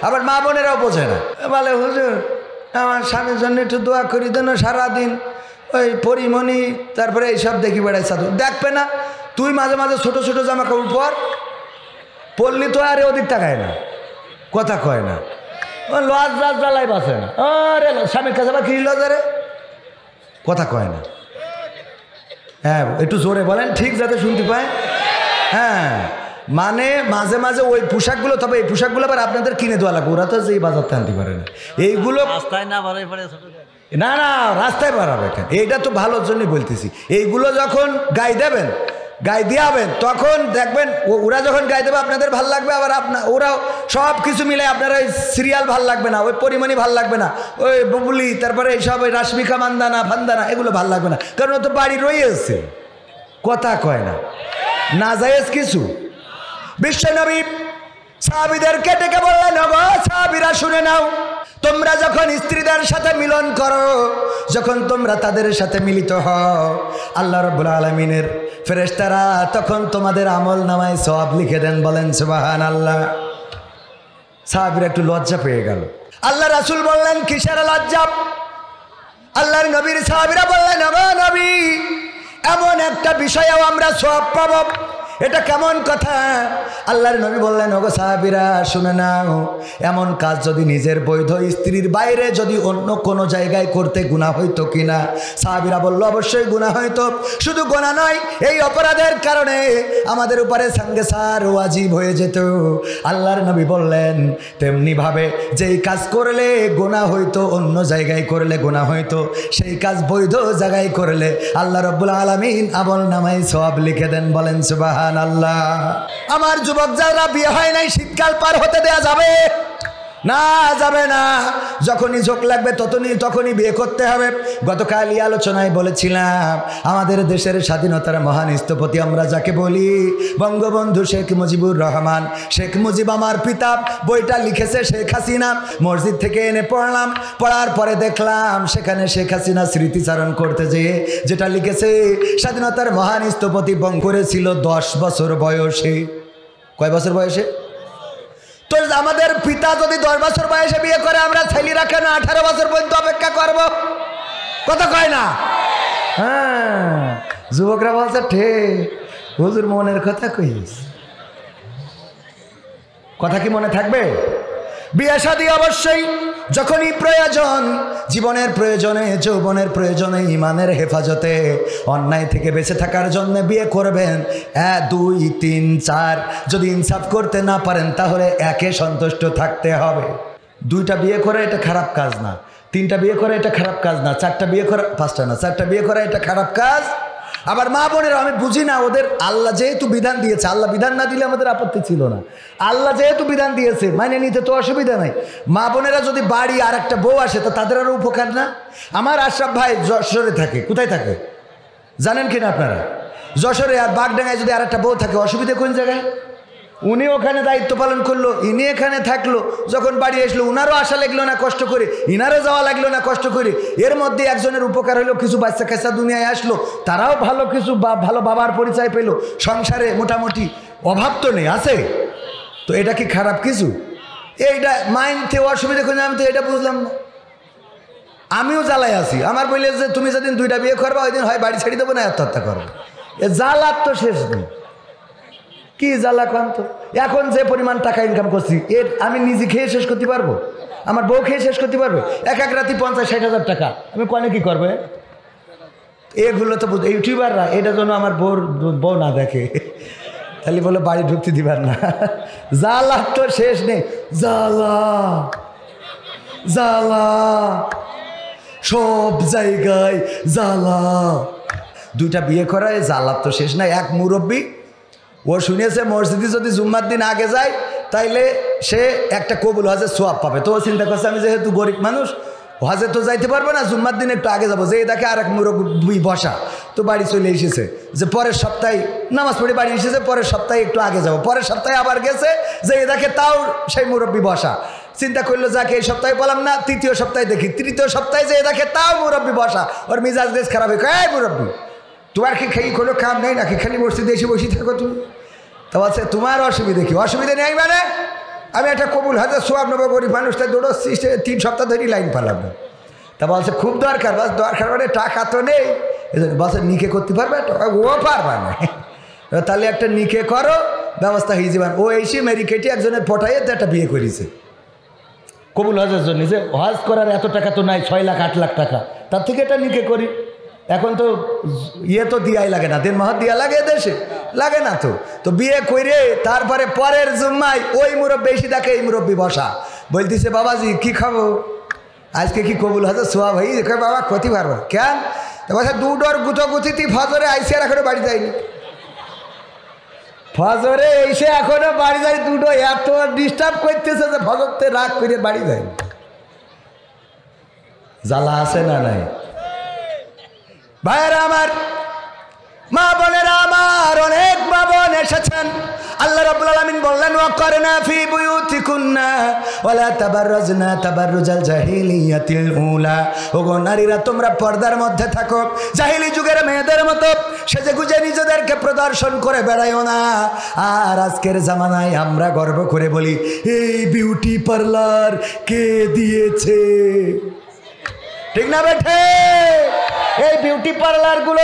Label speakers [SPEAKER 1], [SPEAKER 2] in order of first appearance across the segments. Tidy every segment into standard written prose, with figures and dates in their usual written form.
[SPEAKER 1] আবার মা বোনেরাও বোঝে না, বলে হুজুর আমার স্বামীর জন্য একটু দোয়া করি দেন, সারাদিন ওই পরিমণি তারপরে এইসব দেখি বেড়াই সাধু। দেখবে না তুই মাঝে মাঝে ছোট ছোট জামা কাপড় পরলি তো আরে ওদিক তাকায় না, কথা কয় না, লজ লাজ জ্বালাই বাসে না, আরে স্বামীর কাছে আবার কি লজারে কথা কয় না। হ্যাঁ একটু জোরে বলেন ঠিক যাতে শুনতে পায়। হ্যাঁ মানে মাঝে মাঝে ওই পোশাকগুলো, তবে এই পোশাকগুলো আবার আপনাদের কিনে দেওয়া লাগবে, ওরা তো যেই বাজারতে আনতে পারে না এইগুলো। না না রাস্তায় বাড়াবে কেন, এইটা তো ভালোর জন্যই বলতেছি। এইগুলো যখন গায়ে দেবেন, গায়ে দিয়াবেন, তখন দেখবেন ওরা যখন গায়ে দেবে আপনাদের ভাল লাগবে, আবার ওরাও সব কিছু মিলে আপনার ওই সিরিয়াল ভাল লাগবে না, ওই পরিমণি ভাল লাগবে না, ওই বুবলি তারপরে এইসব ওই রাশমিকা মান্দানা ফান্দানা এগুলো ভাল লাগবে না, কারণ ও তো বাড়ি রয়েছে, কথা কয় না, না জায়েজ কিছু। বিশ্বনবী সাহাবীদেরকে ডেকে বললেন, ওগো সাহাবীরা শুনে নাও, তোমরা যখন স্ত্রীদের সাথে মিলন করো, যখন তোমরা তাদের সাথে মিলিত হও, আল্লাহ রাব্বুল আলামিনের ফেরেশতারা তখন তোমাদের আমল নামায় সওয়াব লিখে দেন। বলেন সুবহানাল্লাহ। সাহাবীরা একটু লজ্জা পেয়ে গেল। আল্লাহ রাসূল বললেন, কিসের লজ্জা? আল্লাহর নবীর সাহাবীরা বললেন, ওগো নবী এমন একটা বিষয়েও আমরা সওয়াব পাবো, এটা কেমন কথা? আল্লাহর নবী বললেন, ওগো সাহাবীরা শুনে নাও, এমন কাজ যদি নিজের বৈধ স্ত্রীর বাইরে যদি অন্য কোনো জায়গায় করতে গুনাহ হইতো কিনা? সাহাবীরা বলল, অবশ্যই গুনাহ হইতো। শুধু গুনাহ নয়, এই অপরাধের কারণে আমাদের উপরে সাঙ্গেসার ওয়াজিব হয়ে যেত। আল্লাহর নবী বললেন, তেমনিভাবে যেই কাজ করলে গুনাহ হইতো, অন্য জায়গায় করলে গুনাহ হইতো, সেই কাজ বৈধ জায়গায় করলে আল্লাহ রাব্বুল আলামিন আমল নামায় সওয়াব লিখে দেন। বলেন সুবহানাল্লাহ। আমার যুবক যারা বিয়ে হয় নাই, শীতকাল পার হতে দেয়া যাবে না? যাবে না। যখনই ঝোঁক লাগবে তখনই বিয়ে করতে হবে। গতকাল এই আলোচনায় বলেছিলাম, আমাদের দেশের স্বাধীনতার মহান স্থপতি আমরা যাকে বলি বঙ্গবন্ধু শেখ মুজিবুর রহমান, শেখ মুজিব আমার পিতা, বইটা লিখেছে শেখ হাসিনা। মসজিদ থেকে এনে পড়লাম, পড়ার পরে দেখলাম সেখানে শেখ হাসিনা স্মৃতিচারণ করতে যেয়ে যেটা লিখেছে, স্বাধীনতার মহান স্থপতি বঙ্গ করেছিল 10 বছর বয়সে। কয় বছর বয়সে? তো আমাদের পিতা যদি 10 বছর বয়সে বিয়ে করে, আমরা ছেলেরা কেন 18 বছর পর্যন্ত অপেক্ষা করব? কথা কয় না? হ্যাঁ যুবকরা বলছে ঠিক, হুজুর মনের কথা কইস। কথা কি মনে থাকবে? বিয়ে শাদী অবশ্যই যখনই প্রয়োজন, জীবনের প্রয়োজনে, যৌবনের প্রয়োজনে, ইমানের হেফাজতে, অন্যায় থেকে বেঁচে থাকার জন্য বিয়ে করবেন। 1 2 3 4 যদি ইনসাফ করতে না পারেন তাহলে একে সন্তুষ্ট থাকতে হবে। 2টা বিয়ে করা এটা খারাপ কাজ না, 3টা বিয়ে করা এটা খারাপ কাজ না, 4টা বিয়ে করা, 5টা না, 4টা বিয়ে করা এটা খারাপ কাজ। আবার মা বোনেরা, আমি বুঝি না ওদের, আল্লাহ যেহেতু বিধান দিয়েছে, আল্লাহ বিধান না দিলে আমাদের আপত্তি ছিল না, আল্লাহ যেহেতু বিধান দিয়েছে মানে নিতে তো অসুবিধা নাই। মা বোনেরা যদি বাড়ি আর একটা বউ আসে তো তাদের আরও উপকার না? আমার আশরাফ ভাই যশোরে থাকে, কোথায় থাকে জানেন কিনা আপনারা? যশোরে। আর বাগডাঙ্গায় যদি আর একটা বউ থাকে, অসুবিধা কোন জায়গায়? উনি ওখানে দায়িত্ব পালন করলো, ইনি এখানে থাকলো, যখন বাড়ি আসলো উনারও আসা লাগলো না কষ্ট করে, ইনারও যাওয়া লাগলো না কষ্ট করে। এর মধ্যে একজনের উপকার হলো, কিছু বাচ্চা কাচ্চা দুনিয়ায় আসলো, তারাও ভালো কিছু ভালো বাবার পরিচয় পেলো, সংসারে মোটামুটি অভাব তো নেই, আছে তো। এটা কি খারাপ কিছু? এইটা মাইন্ডে অসুবিধা করে, আমি তো এটা বুঝলাম না। আমিও জ্বালাই আছি। আমার বললে যে তুমি যেদিন 2টা বিয়ে করবা ওই দিন হয় বাড়ি ছেড়ে দেবো না আত্মহত্যা করবো। এ জ্বালার তো শেষ নেই। কি জ্বালা কন্ত? এখন যে পরিমাণ টাকা ইনকাম করছি, এর আমি নিজে খেয়ে শেষ করতে পারবো? আমার বউ খেয়ে শেষ করতে পারবে? এক রাতি 50-60 হাজার টাকা আমি কনে কি করবে? এগুলো তো ইউটিউবাররা, এটার জন্য আমার বউ না দেখে, তাহলে বলে বাড়ি ঢুকতে দিবার না। জ্বালা তো শেষ নেই, জ্বালা জ্বালা সব জায়গায় জ্বালা। 2টা বিয়ে করায় জ্বালা তো শেষ নাই। এক মুরব্বী, ও শুনেছে মসজিদে যদি জুম্মার দিন আগে যায় তাইলে সে একটা কবুল হজের সোয়াব পাবে। তো ও চিন্তা করছে, আমি যেহেতু গরিব মানুষ, হজে তো যাইতে পারবো না, জুম্মার দিন একটু আগে যাবো। যে দেখে আর এক মুরব্বী বসা, তো বাড়ি চলে এসেছে যে পরের সপ্তাহে নামাজ পড়ে বাড়ি এসেছে, পরের সপ্তাহে একটু আগে যাবো। পরের সপ্তাহে আবার গেছে, যে দেখে তাও সেই মুরব্বী বসা। চিন্তা করলো যাকে এই সপ্তাহে বললাম না, 3য় সপ্তাহে দেখি, 3য় সপ্তাহে যে দেখে তাও মুরব্বী বসা। ওর মিজাজ দেশ খারাপ হয়ে কয়, মুরব্বী তোমার কি খেয়ে কোনো কাম নেই নাকি? খালি মসজিদে এসে বসে থাকো তুমি? তো বলছে তোমার অসুবিধা কি? অসুবিধা নেই মানে আমি একটা কবুল হাজার সোয়াব নেবো, গরিব মানুষটা দৌড়চ্ছি 3 সপ্তাহ ধরেই লাইন পালাম না। তা বলছে খুব দরকার, বাস দরকার মানে টাকা তো নেই, এই জন্য বলছে নিকে করতে পারবে, ও পারবা না। তাহলে একটা নিকে করো, ব্যবস্থা হয়ে যাবেন। ও এসে মেরিকেটে একজনের পটাইয়ে তো একটা বিয়ে করেছে কবুল হজের জন্য, যে হজ করার এত টাকা তো নাই, 6 লাখ 8 লাখ টাকা, তার থেকে এটা নিকে করি। এখন তো ইয়ে তো দিয়াই লাগে না, 1.5 মাস দিয়া লাগে দেশে, লাগে না তো বিয়ে করে তারপরে পরের জুম্মায় ওই মুরব্বী বেশি দেখে এই মুরব্বী বসা বলতেছে বাবাজি কি খাবো আজকে, কি কবুল হজের সোয়াব হই? বাবা ক্ষতি পারবো কেন? তো বলছে 2 ডোর গুতি ফজরে আইসি আর এখনো বাড়ি যায়নি, ফজরে এসে এখনো বাড়ি যায় 2 ডোর, এত ডিস্টার্ব করতেছে যে ফজরতে রাগ করে বাড়ি যায়। জ্বালা আছে না নাই? ভাইয়েরা আমার, মা বোনেরা আমার, অনেক মা বোন এসেছেন। আল্লাহ রাব্বুল আলামিন বললেন ওয়াকারনা ফি বুয়ুতিকুন্না ওয়ালা তাবাররাজনা তাবাররুজাল জাহিলিয়াতিল উলা। ওগো নারীরা তোমরা পর্দার মধ্যে থাকো, জাহিলি যুগের মেয়েদের মতো সেজে গুজে নিজেদেরকে প্রদর্শন করে বেড়াইও না। আর আজকের জামানায় আমরা গর্ব করে বলি এই বিউটি পার্লার কে দিয়েছে, ঠিক না বেঠে? এই বিউটি পার্লারগুলো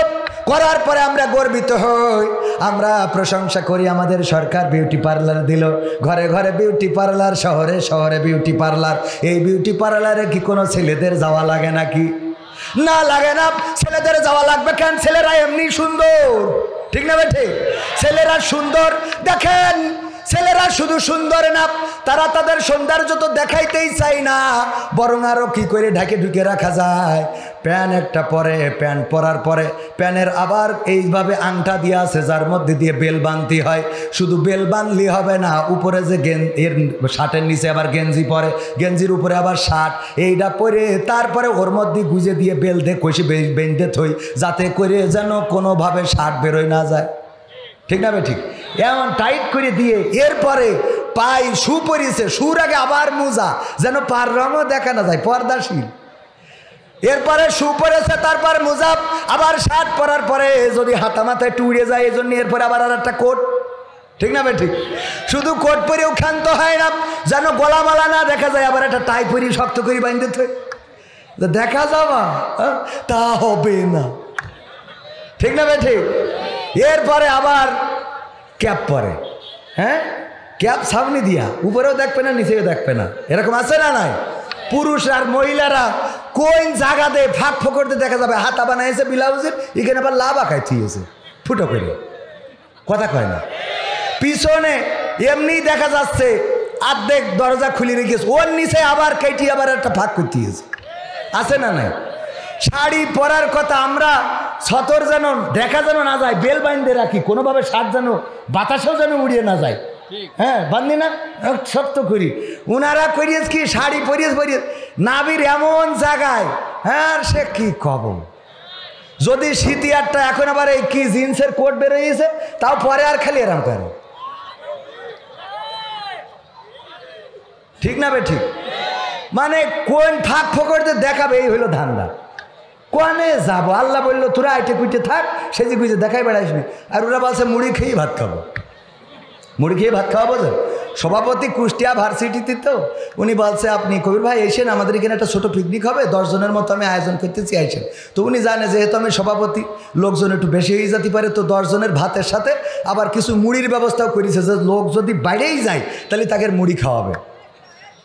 [SPEAKER 1] করার পরে আমরা গর্বিত হই, আমরা প্রশংসা করি আমাদের সরকার বিউটি পার্লার দিল, ঘরে ঘরে বিউটি পার্লার, শহরে শহরে বিউটি পার্লার। এই বিউটি পার্লারে কি কোনো ছেলেদের যাওয়া লাগে নাকি? না লাগে না। ছেলেদের যাওয়া লাগবে কেন? ছেলেরা এমনি সুন্দর, ঠিক না বেঠে? ছেলেরা সুন্দর। দেখেন ছেলেরা শুধু সুন্দর না, তারা তাদের সৌন্দর্য তো দেখাইতেই চাই না, বরং আরও কী করে ঢাকে ঢুকে রাখা যায়। প্যান একটা পরে, প্যান পরার পরে প্যানের আবার এইভাবে আংটা দিয়ে আছে যার মধ্যে দিয়ে বেল বাঁধতে হয়। শুধু বেল বাঁধলি হবে না, উপরে যে এর শার্টের নিচে আবার গেঞ্জি পরে, গেঞ্জির উপরে আবার শার্ট, এইটা পরে তারপরে ওর মধ্যে গুজে দিয়ে বেল দিয়ে কষে বেঁধে থই, যাতে করে যেন কোনোভাবে শার্ট বেরোয় না যায়, ঠিক না বে ঠিক? এমন টাইট করে দিয়ে এরপরে পাই শু পরিয়েছে, শুর আগে আবার মোজা, যেন পার রঙও দেখা না যায়, পর্দাশীল। এরপরে শু পরেছে, তারপর মোজা, আবার শার্ট পরার পরে যদি হাতা মাথায় একটু উড়ে যায় এই জন্য এরপরে আবার আর একটা কোট, ঠিক না ভাই ঠিক? শুধু কোট পরেও ক্ষান্ত হয় না, যেন গলামালা না দেখা যায়, আবার একটা টাই পরি শক্ত করে বাঁধতে থই, দেখা যাবা তা হবে না, ঠিক না ভাই ঠিক? এরপরে আবার ক্যাপ পরে, হ্যাঁ ক্যাপ সামনে দিয়া, উপরেও দেখবে না নিচেও দেখবে না, এরকম আছে না নাই? পুরুষ আর মহিলারা কোন জায়গাতে ফাঁক ফোকরতে দেখা যাবে, হাতা বানাইছে ব্লাউজের, এখানে আবার লাভা খাইছে ফুটো করে, কথা কয় না। পিছনে এমনি দেখা যাচ্ছে অর্ধেক দরজা খুলে রেখেছে, ওর নিচে আবার কেটে আবার একটা ফাঁক করতে আছে না নাই? শাড়ি পরার কথা আমরা ছতর যেন দেখা যেন না যায়, বেল বাইন্ধে রাখি, কোনোভাবে শার্ট যেন বাতাসেও যেন উড়িয়ে না যায়, হ্যাঁ বান্ধি না শক্ত করি। উনারা করিয়েছে কি শাড়ি পরিয়েছে নাবির এমন জায়গায়, হ্যাঁ সে কি কব। যদি শীতিয়ারটা এখন আবার এই কি জিন্সের কোট বেরোইছে, তাও পরে আর খালি এরম করে, ঠিক না বে ঠিক? মানে কোন ফাঁক ফোকরতে দেখাবে, এই হলো ধান্দা। কোয়ানে যাবো, আল্লাহ বললো তোরা আইটে কুইটে থাক, সেজে কুইটে দেখাই বেড়াইসনি। আর ওরা বলছে মুড়ি খেয়েই ভাত খাবো, মুড়ি খেয়ে ভাত খাওয়া বোঝেন। সভাপতি কুষ্টিয়া ভার্সিটিতে, তো উনি বলছে আপনি কবির ভাই এসেন, আমাদের এখানে একটা ছোটো পিকনিক হবে, 10 জনের মতো আমি আয়োজন করতেছি, আইসেন। তো উনি জানে যেহেতু আমি সভাপতি, লোকজন একটু বেশি হয়ে যেতে পারে, তো 10 জনের ভাতের সাথে আবার কিছু মুড়ির ব্যবস্থাও করেছে, যে লোক যদি বাইরেই যায় তাহলে তাকে মুড়ি খাওয়াবে।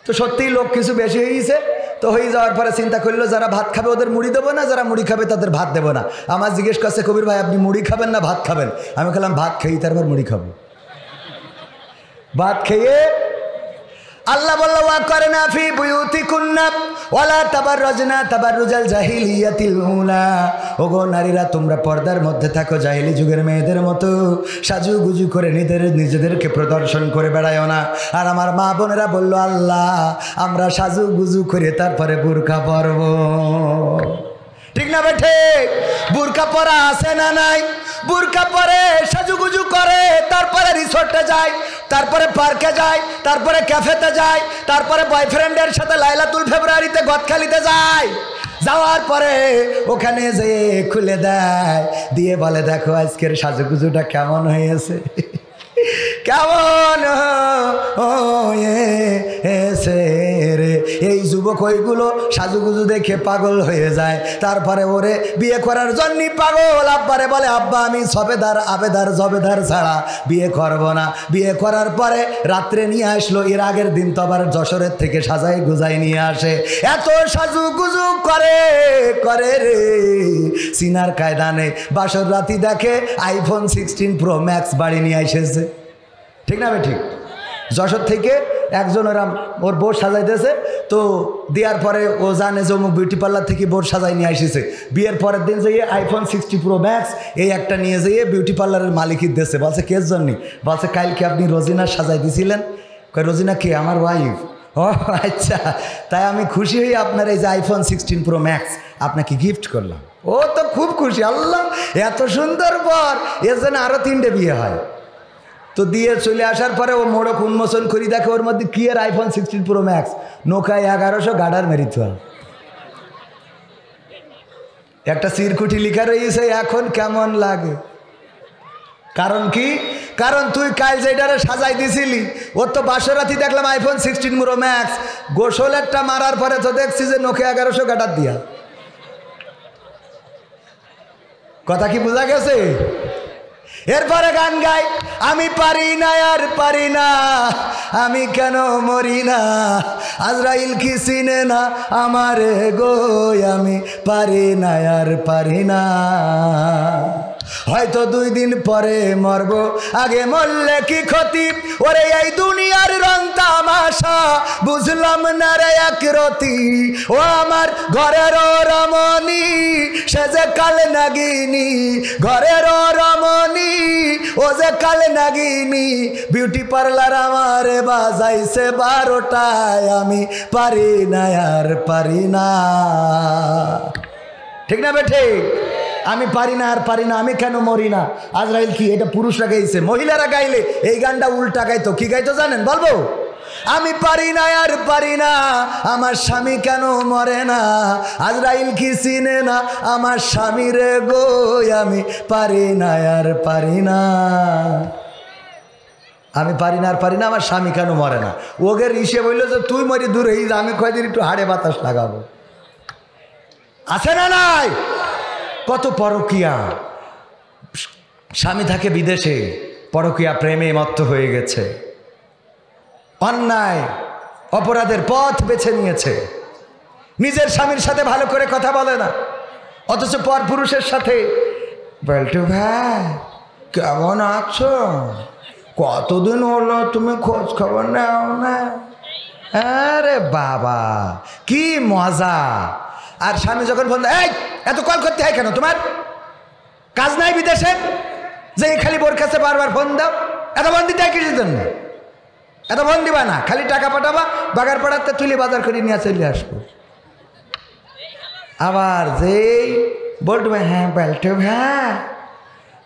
[SPEAKER 1] তো সত্যিই লোক কিছু বেশি হয়ে গেছে, তো হয়ে যাওয়ার পরে চিন্তা করলো যারা ভাত খাবে ওদের মুড়ি দেবো না, যারা মুড়ি খাবে তাদের ভাত দেবো না। আমার জিজ্ঞেস করছে কবির ভাই আপনি মুড়ি খাবেন না ভাত খাবেন? আমি খেলাম ভাত খেয়েই তারপর মুড়ি খাবো। ভাত খেয়ে আল্লাহ বলল ওয়াকারনা ফি বুয়ুতিকুন্না ওয়ালা তাবাররাজনা তাবাররুজাল জাহিলিয়াতিল উলা। ওগো নারীরা তোমরা পর্দার মধ্যে থাকো, জাহিলি যুগের মেয়েদের মতো সাজুগুজু করে নিজেদেরকে প্রদর্শন করে বেড়ায়ও না। আর আমার মা বোনেরা বলল আল্লাহ আমরা সাজুগুজু করে তারপরে বুরকা পরব, ঠিক না বেঠে? বুরকা পরা আছে না নাই? বুরকা পরে সাজুগুজু করে, তারপরে রিসোর্টে যায়, তারপরে পার্কে যায়, তারপরে ক্যাফেতে যায়, তারপরে বয়ফ্রেন্ডের সাথে লাইলাতুল ফেব্রুয়ারিতে গদখালিতে যায়। যাওয়ার পরে ওখানে যেয়ে খুলে দেয়, দিয়ে বলে দেখো আজকের সাজুগুজুটা কেমন হয়েছে। কেমন হয়েছে রে। এই যুবক ওইগুলো সাজুগুজু দেখে পাগল হয়ে যায়, তারপরে ওরে বিয়ে করার জন্য পাগল। আব্বারে বলে, আব্বা আমি সবেদার আবেদার জবেদার ছাড়া বিয়ে করব না। বিয়ে করার পরে রাত্রে নিয়ে আসলো, এর আগের দিন তো আবার যশোরের থেকে সাজাই গুজাই নিয়ে আসে। এত সাজুগুজু করে করে রে, সিনার কায়দা নেই। বাসর রাতি দেখে আইফোন 16 প্রো ম্যাক্স বাড়ি নিয়ে এসেছে, ঠিক না? ঠিক। যশোর থেকে একজন ওর বোর সাজাইতেছে, তো দেওয়ার পরে ও জানে যে অমুক বিউটি পার্লার থেকে বোর সাজাই নিয়ে এসেছে। বিয়ের পরের দিন যেয়ে আইফোন 60 প্রো ম্যাক্স এই একটা নিয়ে যেয়ে বিউটি পার্লারের মালিকের দেশে বলছে, কের জন্যে? বলছে, কালকে আপনি রোজিনার সাজাই দিয়েছিলেন। কয়, রোজিনা কে? আমার ওয়াইফ। ও আচ্ছা, তাই আমি খুশি হই আপনার এই যে আইফোন 16 প্রো ম্যাক্স আপনাকে গিফট করলাম। ও তো খুব খুশি, আল্লাহ এত সুন্দর পর, এর জন্য আরও 3টে বিয়ে হয়। তো দিয়ে চলে আসার পরে ও মোড়ক উন্মোচন করি, দেখে ওর মধ্যে কি আর আইফোন 16 প্রো ম্যাক্স, নোকায় 1100 গাডার মেরিচুয়াল, একটা চিরকুটি লিখা রয়েছে, এখন কেমন লাগে। কারণ কি? কারণ তুই কাল যেটারে সাজাই দিছিলি, ওর তো বাসরাতি দেখলাম আইফোন 16 প্রো ম্যাক্স, গোসলেরটা মারার পরে তো দেখছি যে নোকিয়া 1100 গাডার দিয়া। কথা কি বোঝা গেছে? এরপরে গান গাই, আমি পারি না আর পারি না, আমি কেন মরি না, আজরাইল কি চিনে না আমার গো, আমি পারি না আর পারি না। হয়তো 2 দিন পরে মরব, আগে মরলে কি ক্ষতি, ওরে এই দুনিয়ার রং তামাশা বুঝলাম না রে এক রতি। ও আমার ঘরের রমণী, সে যে কাল নাগিনী, ঘরের রমণী ও যে কাল নাগিনী, বিউটি পার্লার আমার বাজাইছে 12টায়, আমি পারি না আর পারি না। ঠিক না বেঠে? আমি পারি না আর পারি না, আমি কেন মরি না। আজরাইল কি? এটা পুরুষরা গাইছে, মহিলারা গাইলে এই গানটা উল্টা গাইতো। কি গাইতো জানেন? বলবো, আমি পারি না আর পারি না, আমার স্বামী কেন মরে না, আজরাইল কি চিনে না আমার স্বামী রে গো, আমি পারি না আর পারি না, আমি পারি না আর পারি না, আমার স্বামী কেন মরে না। ওগের ইসে বললো যে তুই মরি দূরে, আমি কয়দিন একটু হাড়ে বাতাস লাগাবো। আছে না নাই? কত পরকিয়া, স্বামী থাকে বিদেশে, পরকিয়া প্রেমে মত্ত হয়ে গেছে, অন্যায় অপরাধের পথ বেছে নিয়েছে, নিজের স্বামীর সাথে ভালো করে কথা বলে না, অথচ পর পুরুষের সাথে, বলটু ভাই কেমন আছো, কতদিন হলো তুমি খোঁজ খবর নাও না। আরে বাবা কি মজা। আর স্বামী যখন ফোন দেয়, এই এত কল করতে হয় কেন, তোমার কাজ নাই বিদেশে যে খালি বোর কাছে বারবার ফোন দাও, এত ফোন দিতে হয় কিছুর জন্য, এত ফোন দিবা না, খালি টাকা পাঠাবা, বাগার পাড়াতে তুলে বাজার করে নিয়ে চলে আসবো। আবার যেই বলতো হ্যাঁ বলতো ভাই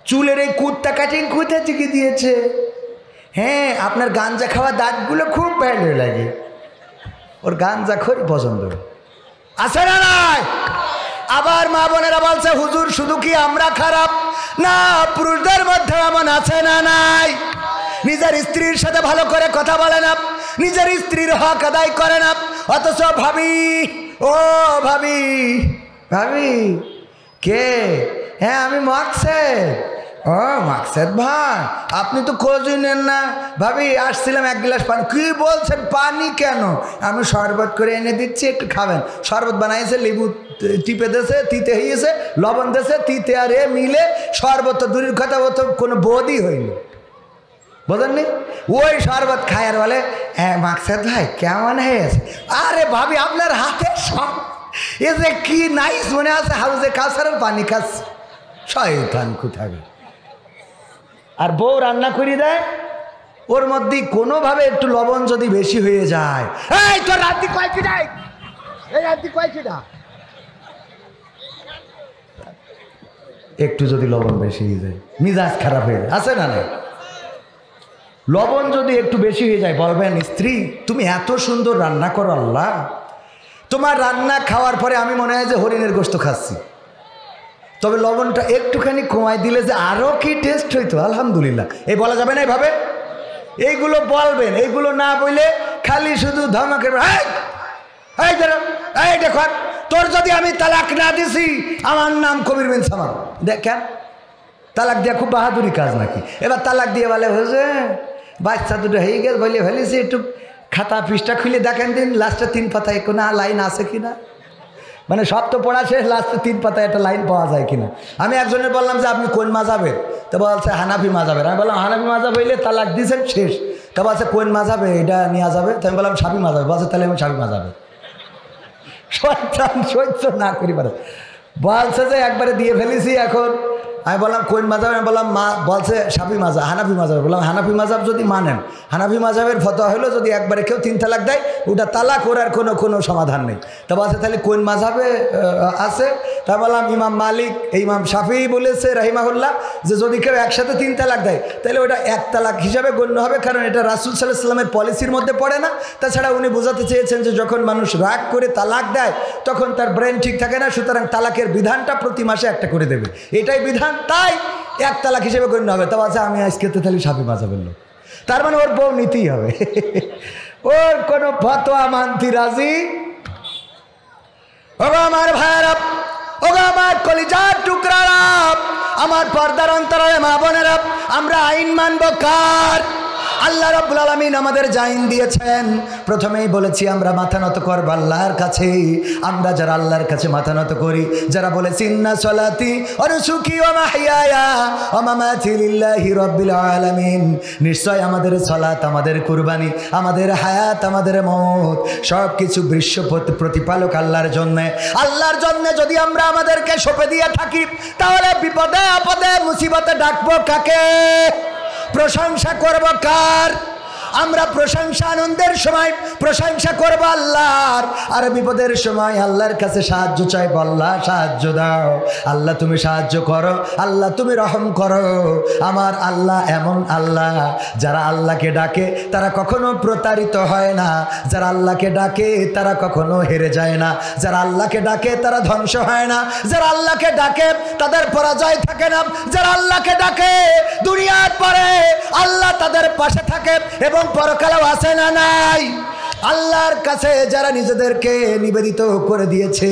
[SPEAKER 1] চুলের এই কুত্তা কাটিং কোথা থেকে দিয়েছে, হ্যাঁ আপনার গাঞ্জা খাওয়া দাঁতগুলো খুব ভালো লাগে, ওর গাঞ্জা খড়ি পছন্দ আছে না নাই। আবার মা বোনেরা বলছে হুজুর শুধু কি আমরা খারাপ, না পুরুষদের মধ্যে এমন আছে না নাই, নিজের স্ত্রীর সাথে ভালো করে কথা বলে না, নিজের স্ত্রীর হক আদায় করে না, অথচ ভাবি, ও ভাবি, ভাবি কে, হ্যাঁ আমি মাকসেদ, ও মাকসেদ ভাই আপনি তো খোঁজই নেন না, ভাবি আসছিলাম 1 গ্লাস পানি, কি বলছেন পানি কেন, আমি শরবত করে এনে দিচ্ছি একটু খাবেন, শরবত বানাইছে, লেবু টিপে দিয়েছে, তিতে হয়েছে, লবণ দিয়েছে, তিতে আর এ মিলে শরবত, তো দূরের কথা ও তো কোনো বোধই হয়নি, বোঝেননি, ওই শরবত খায় আর বলে হ্যাঁ মাকসেদ ভাই কেমন হয়েছে, আরে ভাবি আপনার হাতে সব এ যে কি নাইস মনে আছে, হাউজে কাউসারের পানি খাচ্ছে, শয়তান কোথায়। আর বউ রান্না করে দেয়, ওর মধ্যে কোনোভাবে একটু লবণ যদি বেশি হয়ে যায়, এই তোর রাত্রি কয়েকটা, এই রাত্রি কয়েকটা, একটু যদি লবণ বেশি হয়ে যায় মিজাজ খারাপ হয়ে যায়, আছে না না, লবণ যদি একটু বেশি হয়ে যায় বলবেন স্ত্রী তুমি এত সুন্দর রান্না করো, আল্লাহ তোমার রান্না খাওয়ার পরে আমি মনে হয় যে হরিণের গোশত খাচ্ছি, তবে লবণটা একটুখানি কমাই দিলে যে আরও কি টেস্ট হইতো, আলহামদুলিল্লাহ, এই বলা যাবে না এভাবে, এইগুলো বলবেন, এইগুলো না বলে খালি শুধু ধমকের এই দেখো তোর যদি আমি তালাক না দিছি আমার নাম কবির বিন সামাদ। দেখেন তালাক দিয়া খুব বাহাদুরি কাজ নাকি? এবার তালাক দিয়ে বলে হয়েছে বাচ্চা দুটো হয়ে গেছে বলে ফেলেছি, একটু খাতা পৃষ্ঠা খুলে দেখেন দিন লাস্টে 3 পাতায় কোনো লাইন আছে কিনা। মানে সব তো পড়া শেষ, লাস্টে 3 পাতায় একটা লাইন পাওয়া যায় কিনা। আমি একজনের বললাম যে আপনি কোন মাযহাবের? তো বলছে হানাফি মাযহাবের। আমি বললাম হানাফি মাযহাব হইলে তালাক দিয়েছেন শেষ। তো বলছে কোন মাযহাবে এটা নেওয়া যাবে? তো আমি বললাম শাফি মাযহাবে। বলছে তাহলে আমি শাফি মাযহাবে। সহ্য না করি পারে বলছে যে একবারে দিয়ে ফেলেছি। এখন আমি বললাম কোন মাযহাব? আমি বললাম বলছে শাফি মাযহাব, হানাফি মাযহাব। বললাম হানাফি মাযহাব যদি মানেন, হানাফি মাযহাবের ফতোয়া হলো যদি একবারে কেউ 3 তালাক দেয় ওটা তালাক, ওর আর কোনো সমাধান নেই। তা বলছে তাহলে কোন মাযহাবে আছে? তা বললাম ইমাম মালিক, ইমাম শাফি বলেছে রাহিমাহুল্লাহ যে যদি কেউ একসাথে 3 তালাক দেয় তাহলে ওটা 1 তালাক হিসাবে গণ্য হবে, কারণ এটা রাসূল সাল্লাল্লাহু আলাইহি ওয়াসাল্লামের পলিসির মধ্যে পড়ে না। তাছাড়া উনি বোঝাতে চেয়েছেন যে যখন মানুষ রাগ করে তালাক দেয় তখন তার ব্রেন ঠিক থাকে না, সুতরাং তালাকের বিধানটা প্রতি মাসে একটা করে দেবে, এটাই বিধান, তাই 1 তালাক হিসেবে গণ্য হবে। তা বলছে আমি আজকে তো তাহলে শাফি মাযহাবের লোক, তার মানে ওর বউ নিতেই হবে। ওর কোনো ফতোয়া মানতে রাজি। ওগো আমার ভাইরা, ওগো আমার কলিজার টুকরারা, আমার পর্দার অন্তরালে মা বোনেরা, আমরা আইন মানব কার? আল্লাহ রাব্বুল আলামিন আমাদের যা আইন দিয়েছেন, প্রথমেই বলেছি আমরা মাথা নত করব আল্লাহর কাছে। আমরা যারা আল্লাহর কাছে মাথা নত করি, যারা বলেছি ইন্না সলাতি ওয়া নুসুকি ওয়া মাহইয়ায়া ওয়া মামাতি লিল্লাহি রাব্বিল আলামিন, নিশ্চয় আমাদের সালাত, আমাদের কুরবানি, আমাদের হায়াত, আমাদের মওত সব কিছু বিশ্ব প্রতিপালক আল্লাহর জন্য। আল্লাহর জন্য যদি আমরা আমাদেরকে সঁপে দিয়ে থাকি তাহলে বিপদে আপদে মুসিবতে ডাকবো কাকে? প্রশংসা করব কার? আমরা প্রশংসা আনন্দের সময় প্রশংসা করব আল্লাহর, আর বিপদের সময় আল্লাহর কাছে সাহায্য চাইব। আল্লাহ সাহায্য দাও, আল্লাহ তুমি সাহায্য করো, আল্লাহ তুমি রহম করো। আমার আল্লাহ এমন আল্লাহ, যারা আল্লাহকে ডাকে তারা কখনো প্রতারিত হয় না, যারা আল্লাহকে ডাকে তারা কখনো হেরে যায় না, যারা আল্লাহকে ডাকে তারা ধ্বংস হয় না, যারা আল্লাহকে ডাকে তাদের পরাজয় থাকে না, যারা আল্লাহকে ডাকে দুনিয়ার পরে আল্লাহ তাদের পাশে থাকে এবং পরকালেও আছে না নাই? আল্লাহর কাছে যারা নিজেদেরকে নিবেদিত করে দিয়েছে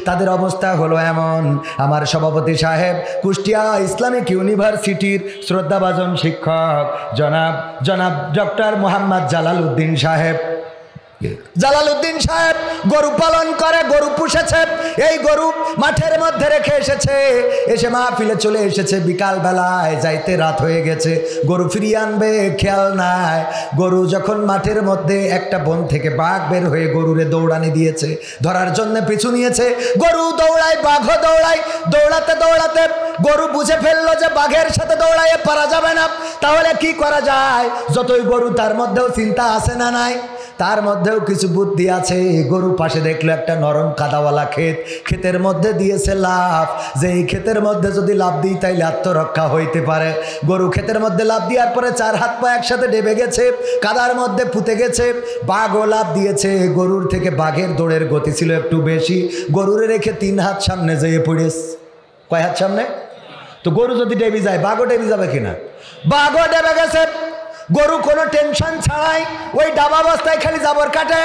[SPEAKER 1] তাদের অবস্থা হলো এমন। আমার সভাপতি সাহেব কুষ্টিয়া ইসলামিক ইউনিভার্সিটির শ্রদ্ধাভাজন শিক্ষক জনাব ডক্টর মোহাম্মদ জালালউদ্দিন সাহেব, জালালউদ্দিন সাহেব গরু পালন করে, গরু পুষেছে। এই গরু মাঠের মধ্যে রেখে এসেছে, এসে মাহফিলে চলে এসেছে। বিকাল বেলায় যাইতে রাত হয়ে গেছে, গরু ফিরিয়ে আনবে খেয়াল নাই। গরু যখন মাঠের মধ্যে একটা বন থেকে বাঘ বের হয়ে গরুরে দৌড়ানি দিয়েছে, ধরার জন্য পিছু নিয়েছে। গরু দৌড়ায়, বাঘও দৌড়ায়। দৌড়াতে দৌড়াতে গরু বুঝে ফেললো যে বাঘের সাথে দৌড়াইয়ে পারা যাবে না, তাহলে কি করা যায়? যতই গরু তার মধ্যেও চিন্তা আছে না নাই? তার মধ্যেও কিছু বুদ্ধি আছে। গরু পাশে দেখলো একটা নরম কাদাওয়ালা ক্ষেত, ক্ষেতের মধ্যে দিয়েছে লাফ, যে এই ক্ষেতের মধ্যে যদি লাফ দিই তাইলে আত্মরক্ষা হইতে পারে। গরু ক্ষেতের মধ্যে লাফ দেওয়ার পরে 4 হাত পা একসাথে ডেবে গেছে, কাদার মধ্যে পুঁতে গেছে। বাঘও লাফ দিয়েছে, গরুর থেকে বাঘের দৌড়ের গতি ছিল একটু বেশি। গরুরে রেখে 3 হাত সামনে যেয়ে পড়েছে। কয় হাত সামনে? তো গরু যদি ডেবি যায় বাঘও ডেবি যাবে কিনা? বাঘও ডেবে গেছে। গরু কোনো টেনশন ছাড়াই ওই ডাবা অবস্থায় খালি জাবর কাটে।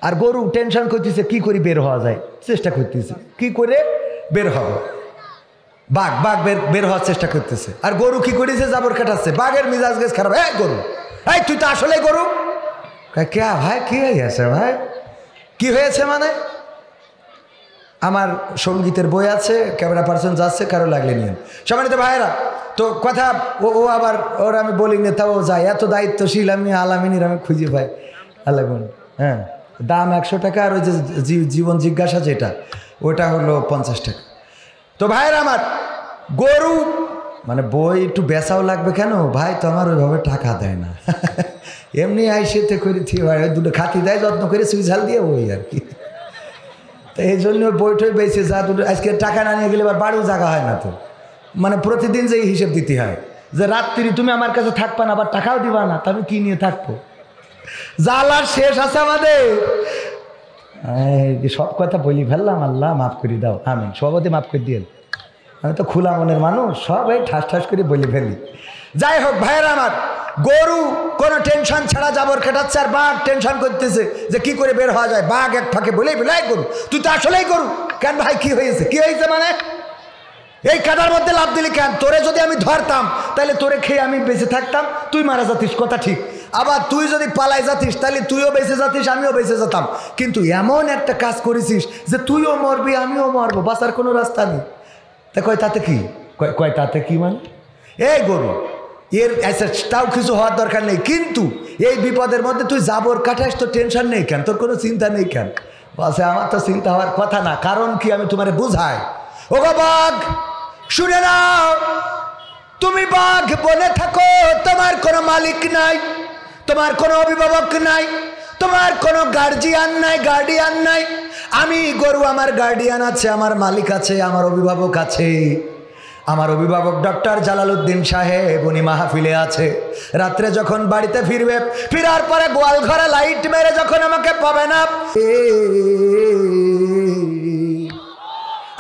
[SPEAKER 1] আর গরু টেনশন করতেছে কি করে বের হওয়া যায়, চেষ্টা করতেছে কি করে বের হবে। বাঘ বের হওয়ার চেষ্টা করতেছে, আর গরু কি করেছে? জাবর কাটাচ্ছে। বাঘের মিজাজ গেছ খারাপ। এই গরু, এই তুই তো আসলে গরু। কে ভাই কি হয়েছে? ভাই কি হয়েছে মানে? আমার সঙ্গীতের বই আছে, ক্যামেরা পার্সন যাচ্ছে, কারো লাগলে নিয়ে। সম্মানিত ভাইয়েরা, তো কথা ও আবার ওর আমি বলি না, তাও যায়। এত দায়িত্বশীল আমি আলামিনীর আমি খুঁজে পাই। আল্লাহ, হ্যাঁ, দাম 100 টাকা, আর ওই যে জীবন জিজ্ঞাসা যেটা ওটা হলো 50 টাকা। তো ভাইয়েরা আমার, গরু মানে বই একটু বেচাও লাগবে কেন ভাই? তো আমার ওইভাবে টাকা দেয় না, এমনি আইসেতে করেছি ভাই, দুটো খাতি দেয় যত্ন করে সুই ঝাল দিয়ে ওই আর কি। তো এই জন্য বইটই বেঁচে যা দুটো। আজকে টাকা না নিয়ে গেলে এবার বাড়িও জায়গা হয় না, তো মানে প্রতিদিন যে হিসেব দিতে হয় যে রাত্রি তুমি আমার কাছে থাকবা না, আবার টাকাও দিবা না, তা আমি কি নিয়ে থাকবো? জ্বালার শেষ আছে আমাদের। সব কথা বলি ফেললাম, আল্লাহ মাফ করে দাও, আমিন। সভাপতি মাফ করে দিয়েন। আমি তো খোলা মনের মানুষ, সব এই ঠাস ঠাস করে বলে ফেলি। যাই হোক ভাইয়ের আমার, গরু কোনো টেনশন ছাড়া জাবর কাটাচ্ছে, আর বাঘ টেনশন করতেছে যে কি করে বের হওয়া যায়। বাঘ এক ফাঁকে বলেই গরু, তুই তো আসলেই গরু। কেন ভাই, কি হয়েছে? কি হয়েছে মানে এই কাদার মধ্যে লাফ দিলি কেন? তোরে যদি আমি ধরতাম তাহলে তোরে খেয়ে আমি বেঁচে থাকতাম, তুই মারা যাতিস, কথা ঠিক। আবার তুই যদি পালাই যাতিস তাহলে তুইও বেঁচে যাতিস, আমিও বেঁচে যেতাম। কিন্তু এমন একটা কাজ করেছিস যে তুইও মরবি, আমিও মরবো, বাঁচার কোনো রাস্তা নেই। তা কয় তাতে কি? কয় তাতে কি মানে? এই গরু, এর তাও কিছু হওয়ার দরকার নেই, কিন্তু এই বিপদের মধ্যে তুই জাবর কাটাস, তো টেনশন নেই কেন? তোর কোনো চিন্তা নেই কেন? বলছে আমার তো চিন্তা হওয়ার কথা না, কারণ কি আমি তোমারে বুঝাই। ও গো বাঘ, শুনে নাও, তুমি বাঘ বনে থাকো, তোমার কোনো মালিক নাই, তোমার কোনো অভিভাবক নাই, তোমার কোনো গার্ডিয়ান নাই। আমি গরু, আমার গার্ডিয়ান আছে, আমার মালিক আছে, আমার অভিভাবক আছে। আমার অভিভাবক ডক্টর জালালউদ্দিন সাহেব, উনি মাহফিলে আছে। রাত্রে যখন বাড়িতে ফিরবে, ফিরার পরে গোয়াল ঘরে লাইট মেরে যখন আমাকে পাবে না,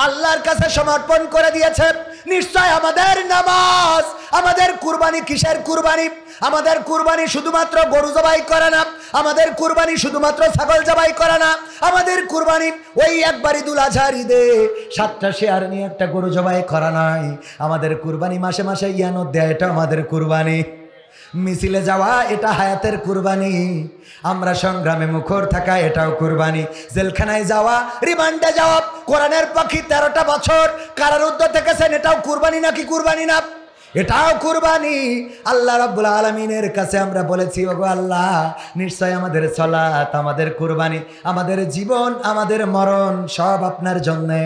[SPEAKER 1] আল্লাহর কাছে সমর্পণ করে দিয়েছে। নিশ্চয় আমাদের নামাজ, আমাদের কুরবানি কিসের কুরবানি? আমাদের কুরবানি শুধুমাত্র গরু জবাই করে না, আমাদের কুরবানি শুধুমাত্র ছাগল জবাই করে না, আমাদের কুরবানি ওই একবার ঈদুল আজহার ঈদে 7টা শেয়ার নিয়ে একটা গরু জবাই করা নয়। আমাদের কুরবানি মাসে মাসে ইয়ানত দেয়া, এটা আমাদের কুরবানি। মিছিলে যাওয়া, এটা হায়াতের কুরবানি। আমরা সংগ্রামে মুখর থাকা, এটাও কুরবানি। জেলখানায় যাওয়া, রিমান্ডে যাওয়া, কোরআনের পাখি 13টা বছর কারারুদ্ধ থেকেছেন, এটাও কুরবানি নাকি কুরবানি না? এটাও কুরবানি। আল্লাহ রাব্বুল আলামিনের কাছে আমরা বলেছি, ওগো আল্লাহ, নিশ্চয় আমাদের সালাত, আমাদের কুরবানি, আমাদের জীবন, আমাদের মরণ সব আপনার জন্যে,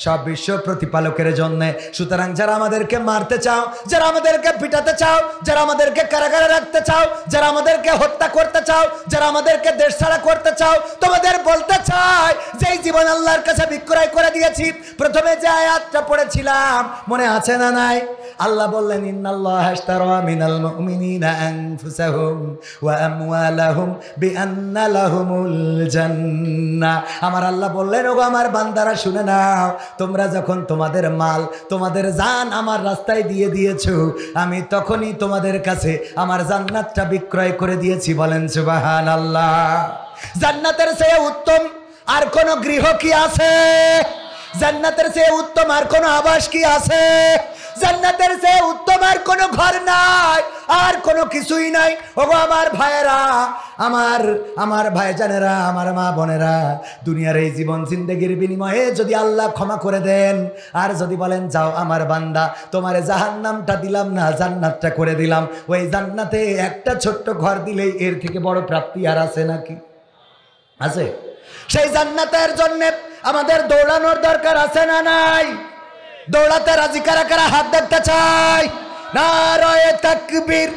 [SPEAKER 1] সব বিশ্ব প্রতিপালকের জন্যে। সুতরাং যারা আমাদেরকে মারতে চাও, যারা আমাদেরকে পিটাতে চাও, যারা আমাদেরকে কারাগারে রাখতে চাও, যারা আমাদেরকে হত্যা করতে চাও, যারা আমাদেরকে দেশ ছাড়া করতে চাও, তোমাদের বলতে চাই যে এই জীবন আল্লাহর কাছে বিক্রয় করে দিয়েছি। প্রথমে যে আয়াতটা পড়েছিলাম মনে আছে না নাই? আল্লাহ বললেন, ইন্নাল্লাহা আশতারা মিনাল মুমিনিনা আনফুসাহুম ওয়া আমওয়ালাহুম বিআন্না লাহুমুল জান্নাহ। আমার আল্লাহ বললেন, ওগো আমার বান্দারা শুনে নাও, তোমরা যখন তোমাদের মাল, তোমাদের জান আমার রাস্তায় দিয়ে দিয়েছো, আমি তখনই তোমাদের কাছে আমার জান্নাতটা বিক্রয় করে দিয়েছি। বলেন সুবহানাল্লাহ। জান্নাতের চেয়ে উত্তম আর কোন গৃহ কি আছে? জান্নাতের চেয়ে উত্তম আর কোন আবাস কি আছে? জান্নাতের চেয়ে উত্তম আর কোনো ঘর নাই, আর কোনো কিছুই নাই। ওগো আমার ভাইয়েরা, আমার ভাইজানেরা, আমার মা বোনেরা, দুনিয়ার এই জীবন জিন্দেগির বিনিময়ে যদি আল্লাহ ক্ষমা করে দেন, আর যদি বলেন যাও আমার বান্দা, তোমার জাহান্নামটা দিলাম না, জান্নাতটা করে দিলাম, ওই জান্নাতে একটা ছোট্ট ঘর দিলেই এর থেকে বড় প্রাপ্তি আর আছে নাকি? আছে। সেই জান্নাতের জন্য আমাদের দৌড়ানোর দরকার আছে না নাই? দৌড়াতে রাজি কারা কারা? হাত দেখতে চাই। নারায়ে তাকবীর,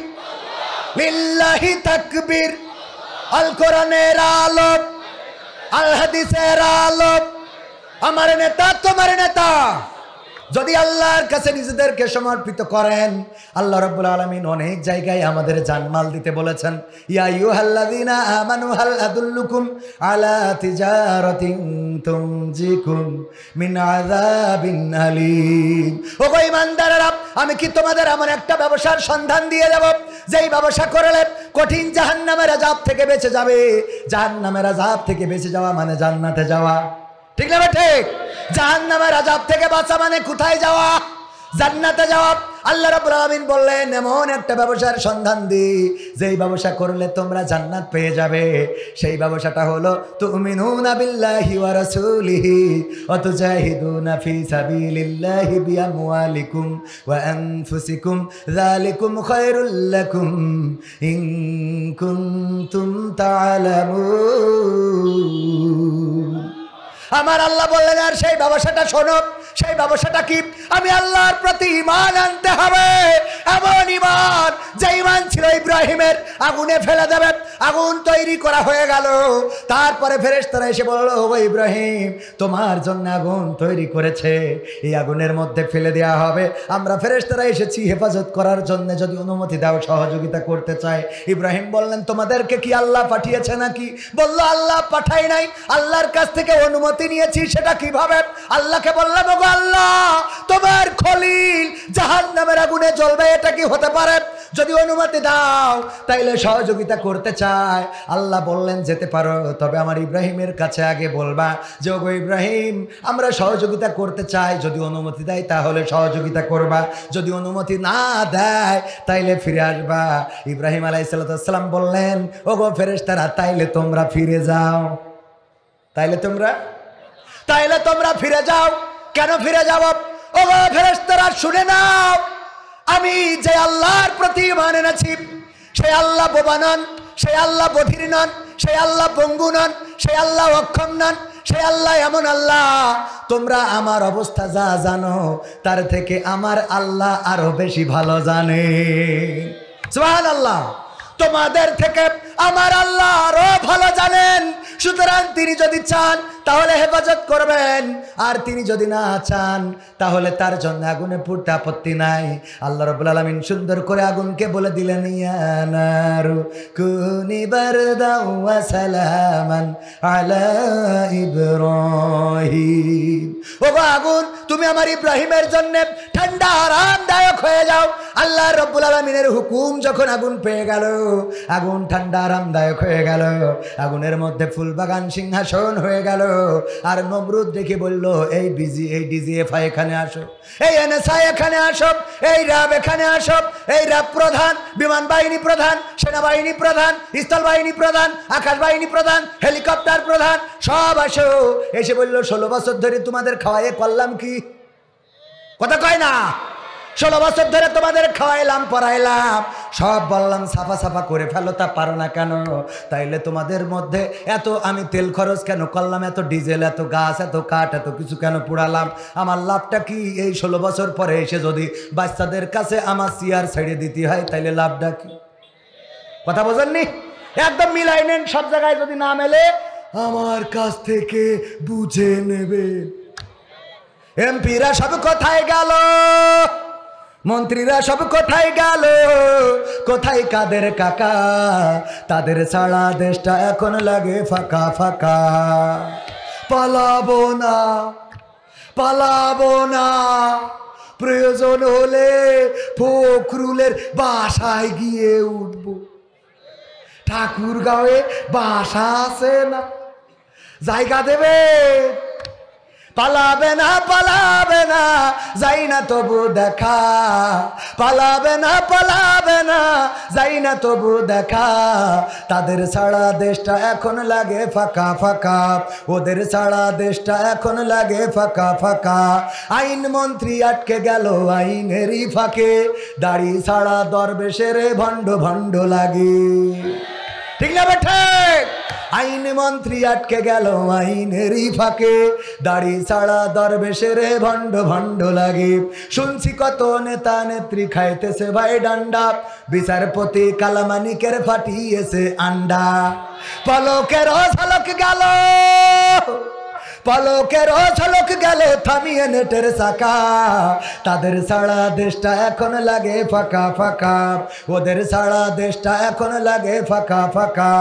[SPEAKER 1] লিল্লাহি তাকবীর। আল কোরআনের আলো, আল হাদিসের আলো, আমার নেতা তোমার নেতা। যদি আল্লাহর কাছে নিজেদেরকে সমর্পিত করেন, আল্লাহ রাব্বুল আলামিন অনেক জায়গায় আমাদের জানমাল দিতে বলেছেন। ইয়া আইয়ুহাল্লাযীনা আমানু হাল আদুল্লুকুম আলা তিজারাতিন তুনজিকুম মিন আযাবিন আলীম। ওগো ঈমানদারেরা, আমি কি তোমাদের এমন একটা ব্যবসার সন্ধান দিয়ে দেব যেই ব্যবসা করলে কঠিন জাহান্নামের আযাব থেকে বেঁচে যাবে। জাহান্নামের আযাব থেকে বেঁচে যাওয়া মানে জান্নাতে যাওয়া, ঠিক না? ঠিক। জাহান্নামের আযাব থেকে বাঁচা মানে কোথায় যাওয়া? জান্নাতে যাওয়া। আল্লাহ রাব্বুল আলামিন বললেন, এমন একটা ব্যবসার সন্ধান দি যেই ব্যবসা করলে তোমরা জান্নাত পেয়ে যাবে। সেই ব্যবসাটা হলো তুমিনুনা বিল্লাহি ওয়া রাসূলিহি ওয়া তুজাহিদুনা ফি সাবিলিল্লাহি বিআমওয়ালিকুম ওয়া আনফুসিকুম যালিকুম খায়রুল লাকুম ইন কুনতুম তা'লামুন। আমার আল্লাহ বললেন, আর সেই ব্যবসাটা শোনো। সেই ব্যবসাটা কি? আমি আল্লাহর প্রতি ঈমান আনতে হবে। এমন ঈমান যে ঈমান ছিল ইব্রাহিমের, আগুনে ফেলে দেবে। আগুন তৈরি করা হয়ে গেল, তারপরে ফেরেশতারা এসে বলল, ও ইব্রাহিম, তোমার জন্য আগুন তৈরি করেছে, এই আগুনের মধ্যে ফেলে দেওয়া হবে। আমরা ফেরেশতারা এসেছি হেফাজত করার জন্য, যদি অনুমতি দাও, সহযোগিতা করতে চাই। ইব্রাহিম বললেন, তোমাদেরকে কি আল্লাহ পাঠিয়েছে নাকি? বলল, আল্লাহ পাঠাই নাই, আল্লাহর কাছ থেকে অনুমতি নিয়েছি। সেটা কিভাবে? আল্লাহকে বললাম, ওগো আল্লাহ তোমার খলিল জাহান্নামের আগুনে জ্বলবে, এটা কি হতে পারে? যদি অনুমতি দাও তাইলে সহযোগিতা করতে চায়। আল্লাহ বললেন যেতে পারো, তবে আমার ইব্রাহিমের কাছে আগে বলবা যে ওগো ইব্রাহিম আমরা সহযোগিতা করতে চাই, যদি অনুমতি দেয় তাহলে সহযোগিতা করবা, যদি অনুমতি না দেয় তাইলে ফিরে আসবা। ইব্রাহিম আলাইহিস সালাম বললেন ওগো ফেরেশতারা তাইলে তোমরা ফিরে যাও, তাইলে তোমরা ফিরে যাও। কেন ফিরে যাব? ওগো ফেরেশতারা শুনে নাও, আমি যে আল্লাহর প্রতি ঈমান এনেছি সেই আল্লাহ বোবা নন, সেই আল্লাহ বধির নন, সেই আল্লাহ পঙ্গু নন, সেই আল্লাহ অক্ষম নন, সেই আল্লাহ এমন আল্লাহ তোমরা আমার অবস্থা যা জানো তার থেকে আমার আল্লাহ আরো বেশি ভালো জানে। সুবহানাল্লাহ। তোমাদের থেকে আমার আল্লাহ আরো ভালো জানেন। সুতরাং তিনি যদি চান তাহলে হেফাজত করবেন, আর তিনি যদি না চান তাহলে তার জন্য আগুনে পুড়তে আপত্তি নাই। আল্লাহ রাব্বুল আলামিন সুন্দর করে আগুনকে বলে দিলেন ইয়া নারু কুনি বারদাও ওয়া সালামান আলা ইব্রাহিম। ও আগুন তুমি আমার ইব্রাহিমের জন্য ঠান্ডা আরামদায়ক হয়ে যাও। আল্লাহ রাব্বুল আলামিনের হুকুম যখন আগুন পেয়ে গেল, আগুন ঠান্ডা আরামদায়ক হয়ে গেল, আগুনের মধ্যে ফুলবাগান সিংহাসন হয়ে গেল। আর নমরুদ দেখে বলল এই ডিজিএফআই এখানে আসো, এই এনএসআই এখানে আসো, এই র্যাব এখানে আসো, এই র্যাব প্রধান, বিমান বাহিনী প্রধান, সেনাবাহিনী প্রধান, স্থল বাহিনী প্রধান, আকাশ বাহিনী প্রধান, হেলিকপ্টার প্রধান, সব আসো। এসে বলল 16 বছর ধরে তোমাদের খাওয়াইয়ে করলাম কি? কথা কয় না? 16 বছর ধরে তোমাদের খাওয়াইলাম পড়াইলাম, সব বললাম সাফা সাফা করে ফেলো, তা পারো না কেন? তাইলে তোমাদের মধ্যে এত আমি তেল খরচ কেন করলাম, এত ডিজেল, এত গাছ, এত কাঠ, এত কিছু কেন পুড়ালাম? আমার লাভটা কি? এই 16 বছর পরে এসে যদি বাচ্চাদের কাছে আমার চেয়ার ছেড়ে দিতে হয় তাইলে লাভটা কি? কথা বোঝেননি? একদম মিলাই নেন, সব জায়গায় যদি না মেলে আমার কাছ থেকে বুঝে নেবে। এমপিরা সব কোথায় গেল? মন্ত্রীরা সব কোথায় গেল? কোথায় কাদের কাকা? তাদের ছাড়া দেশটা এখন লাগে ফাঁকা ফাঁকা। পালাবো না, প্রয়োজন হলে ফখরুলের বাসায় গিয়ে উঠবো। ঠাকুরগাঁওয়ে বাসা আছে না, জায়গা দেবে? পালাবে না, যাই না তবু দেখা। পালাবে না, যাই না তবু দেখা। তাদের ছাড়া দেশটা এখন লাগে ফাঁকা ফাঁকা, ওদের ছাড়া দেশটা এখন লাগে ফাঁকা ফাঁকা। আইন মন্ত্রী আটকে গেল আইনেরই ফাঁকে, দাড়ি ছাড়া দরবেশের ভণ্ড ভণ্ড লাগে। ঠিক না বেঠে? আইন মন্ত্রী আটকে গেল আইনেরই ফাঁকে, দাড়ি ছাড়া দরবেশের ভণ্ড ভণ্ড লাগে। শুনছি কত নেতা নেত্রী খাইতেছে ভাই ডান্ডা, বিচারপতি কালামানিকের ফাটিয়েছে আন্ডা। পলকের ঝলক গেল থামিয়ে নেটের চাকা। তাদের ছাড়া দেশটা এখন লাগে ফাঁকা ফাঁকা, ওদের ছাড়া দেশটা এখন লাগে ফাঁকা ফাঁকা।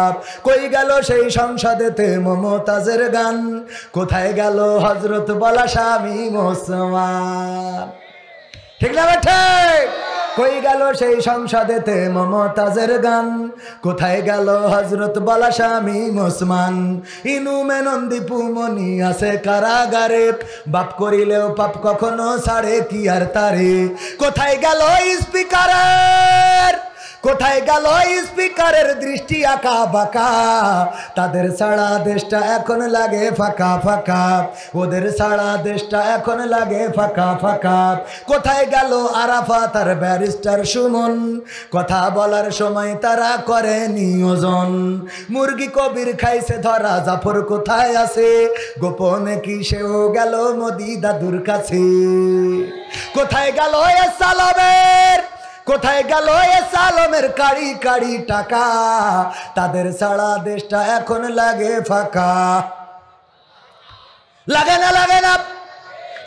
[SPEAKER 1] কই গেল সেই সংসদেতে মমতাজের গান? কোথায় গেল হযরত বলা স্বামী মুসলমান? ঠিক না বেঠে? কই গেল সেই সংসদেতে মমতাজের গান? কোথায় গেল হযরত বলা স্বামী মুসলমান? ইনু মেনন্দি পুমনি আছে কারাগারে, বাপ করিলেও পাপ কখনো ছাড়ে কি আর তারে। কোথায় গেল স্পিকারের দৃষ্টি আঁকা বাঁকা? তাদের ছাড়া দেশটা এখন লাগে ফাঁকা ফাঁকা, ওদের ছাড়া দেশটা এখন লাগে ফাঁকা ফাঁকা। কোথায় গেল আরাফাত আর ব্যারিস্টার সুমন? কথা বলার সময় তারা করে নিয়োজন। মুরগি কবির খাইছে ধরা, জাফর কোথায় আছে? গোপনে কি সেও গেল মোদি দাদুর কাছে? কোথায় গেল সালমের কাড়ি কাড়ি টাকা? তাদের ছাড়া দেশটা এখন লাগে ফাঁকা। লাগে না?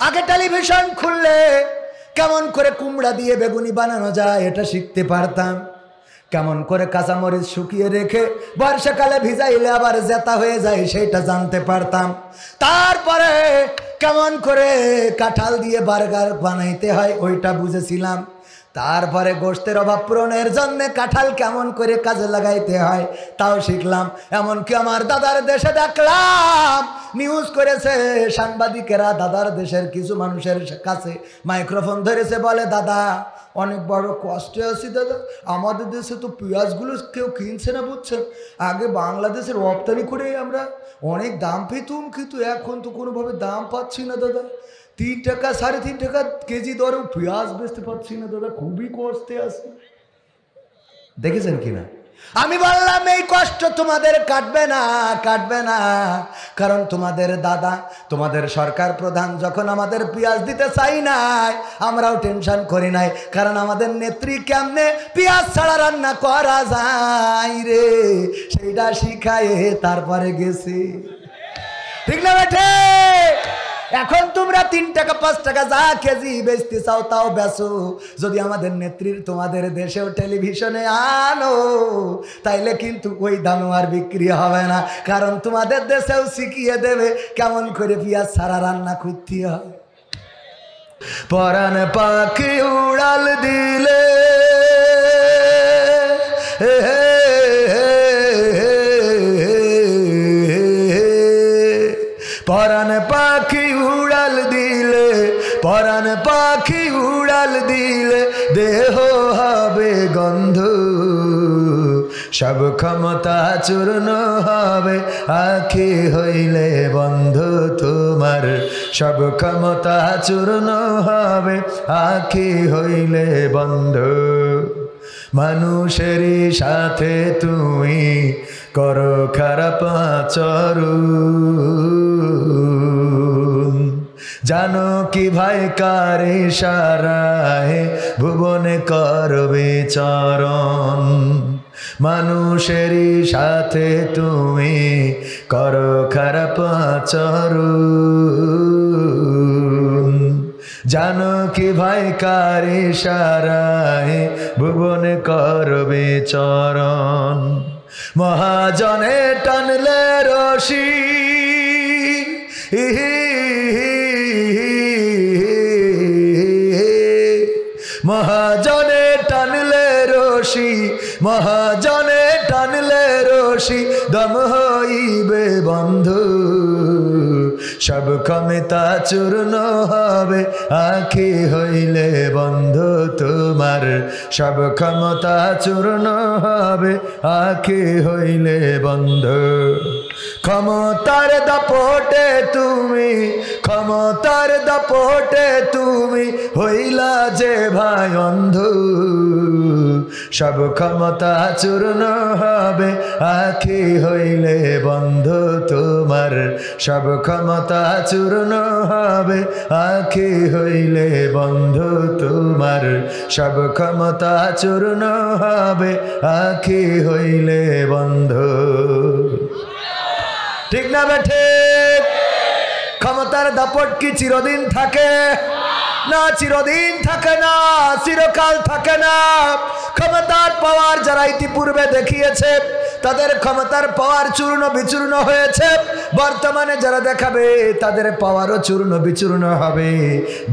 [SPEAKER 1] আগে টেলিভিশন খুললে কেমন করে কুমড়া দিয়ে বেগুনি বানানো যায় এটা শিখতে পারতাম। কেমন করে কাঁচামরিচ শুকিয়ে রেখে বর্ষাকালে ভিজাইলে আবার জেতা হয়ে যায় সেটা জানতে পারতাম। তারপরে কেমন করে কাঁঠাল দিয়ে বার্গার বানাইতে হয় ওইটা বুঝেছিলাম। তারপরে গোশতের অভাব পূরণের জন্য কাঁঠাল কেমন করে কাজে লাগাইতে হয় তাও শিখলাম। এমনকি আমার দাদার দেশে দেখলাম নিউজ করেছে সাংবাদিকেরা, দাদার দেশের কিছু মানুষের কাছে মাইক্রোফোন ধরেছে, বলে দাদা অনেক বড় কষ্টে আছি দাদা, আমাদের দেশে তো পেঁয়াজগুলো কেউ কিনছে না, বুঝছেন, আগে বাংলাদেশের রপ্তানি করে আমরা অনেক দাম পেতুম, কিন্তু এখন তো কোনোভাবে দাম পাচ্ছি না দাদা, 3 টাকা 3.5 টাকা কেজি দরেও পেঁয়াজ বেচতে পারছি না দাদা, খুবই কষ্টে আছে। দেখেছেন কিনা? আমি বললাম এই কষ্ট তোমাদের কাটবে না, কাটবে না, কারণ তোমাদের দাদা তোমাদের সরকার প্রধান যখন আমাদের পেঁয়াজ দিতে চাই নাই আমরাও টেনশন করি নাই, কারণ আমাদের নেত্রী কেমনে পেঁয়াজ ছাড়া রান্না করা যায় রে সেইটা শিখায় তারপরে গেছি। ঠিক না বেঠে? এখন তোমরা 3 টাকা 5 টাকা যা কেজি বেচতে চাও তাও বেচো, যদি আমাদের নেত্রীর তোমাদের দেশেও টেলিভিশনে আনো তাইলে কিন্তু ওই দামে আর বিক্রি হবে না, কারণ তোমাদের দেশেও শিখিয়ে দেবে কেমন করে পেঁয়াজ ছাড়া রান্না করতে হয়। পরাণ পাখি উড়াল দিলে পরাণ পাখি উড়াল দিলে, পরাণ পাখি উড়াল দিলে দেহ হবে গন্ধ, সব ক্ষমতা চূর্ণ হবে আখি হইলে বন্ধ তোমার, সব ক্ষমতা চূর্ণ হবে আখি হইলে বন্ধ। মানুষেরই সাথে তুমি করো খারাপ আচরণ, জানো কি ভাই কার ইশারায় ভুবনে করবে চরণ, মানুষেরই সাথে তুমি করো খারাপ আচরণ, জানো কি ভাই কার ইশারায় ভুবনে করবে চরণ। মহাজনে টানলে রশি মহাজনে টানলে রশি, মহাজনে টানলে রশি দম হইবে বন্ধু, সব ক্ষমতা চূর্ণ হবে আখি হইলে বন্ধু তোমার, সব ক্ষমতা চূর্ণ হবে আখি হইলে বন্ধু। ক্ষমতার দাপটে তুমি, ক্ষমতার দাপটে তুমি হইলা যে ভাই অন্ধ, সব ক্ষমতা চূর্ণ হবে আখি হইলে বন্ধু তোমার, সব ক্ষমতা চূর্ণ হবে আখি হইলে বন্ধু তোমার, সব ক্ষমতা চূর্ণ হবে আখি হইলে বন্ধু। ঠিক না বেঠে? ক্ষমতার দাপট কি চিরদিন থাকে না? চিরদিন থাকে না, চিরকাল থাকে না। ক্ষমতার পাওয়ার যারা ইতিপূর্বে দেখিয়েছে তাদের ক্ষমতার পাওয়ার চূর্ণ বিচূর্ণ হয়েছে, বর্তমানে যারা দেখাবে তাদের পাওয়ারও চূর্ণ বিচূর্ণ হবে,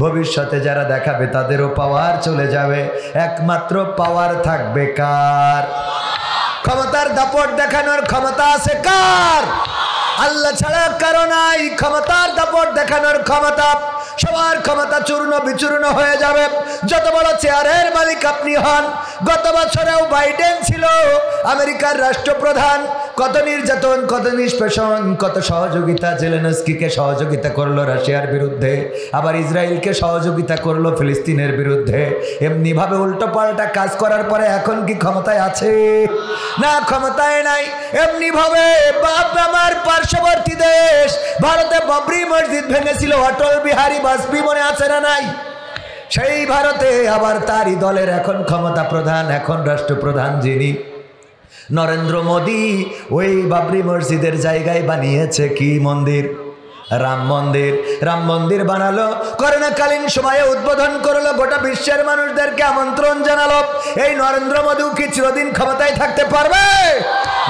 [SPEAKER 1] ভবিষ্যতে যারা দেখাবে তাদেরও পাওয়ার চলে যাবে, একমাত্র পাওয়ার থাকবে কার? ক্ষমতার দাপট দেখানোর ক্ষমতা আছে কার? আল্লাহ ছাড়া কারো নাই ক্ষমতার দাপট দেখানোর ক্ষমতা। সবার ক্ষমতা চূর্ণ বিচূর্ণ হয়ে যাবে, যত বড় চেয়ারের মালিক আপনি হন। গত বছরেও বাইডেন ছিল আমেরিকার রাষ্ট্রপ্রধান, কত নির্যাতন, কত নিষ্পেষণ, কত সহযোগিতা। জেলেনস্কিকে সহযোগিতা করলো রাশিয়ার বিরুদ্ধে, আবার ইসরায়েলকে সহযোগিতা করলো ফিলিস্তিনের বিরুদ্ধে। এমনিভাবে উল্টো পাল্টা কাজ করার পরে এখন কি ক্ষমতায় আছে? না, ক্ষমতায় নাই। এমনিভাবে বাপ আমার পার্শ্ববর্তী দেশ ভারতে বাবরি মসজিদ ভেঙেছিল অটল বিহারী বাজপেয়ী, মনে আছে না নাই? সেই ভারতে আবার তারই দলের এখন ক্ষমতা প্রধান, এখন রাষ্ট্রপ্রধান যিনি নরেন্দ্র মোদী, ওই বাবরি মসজিদের জায়গায় বানিয়েছে কি মন্দির? রাম মন্দির বানালো, করোনাকালীন সময়ে উদ্বোধন করলো, গোটা বিশ্বের মানুষদেরকে আমন্ত্রণ জানালো। এই নরেন্দ্র মোদী কি চিরদিন ক্ষমতায় থাকতে পারবে?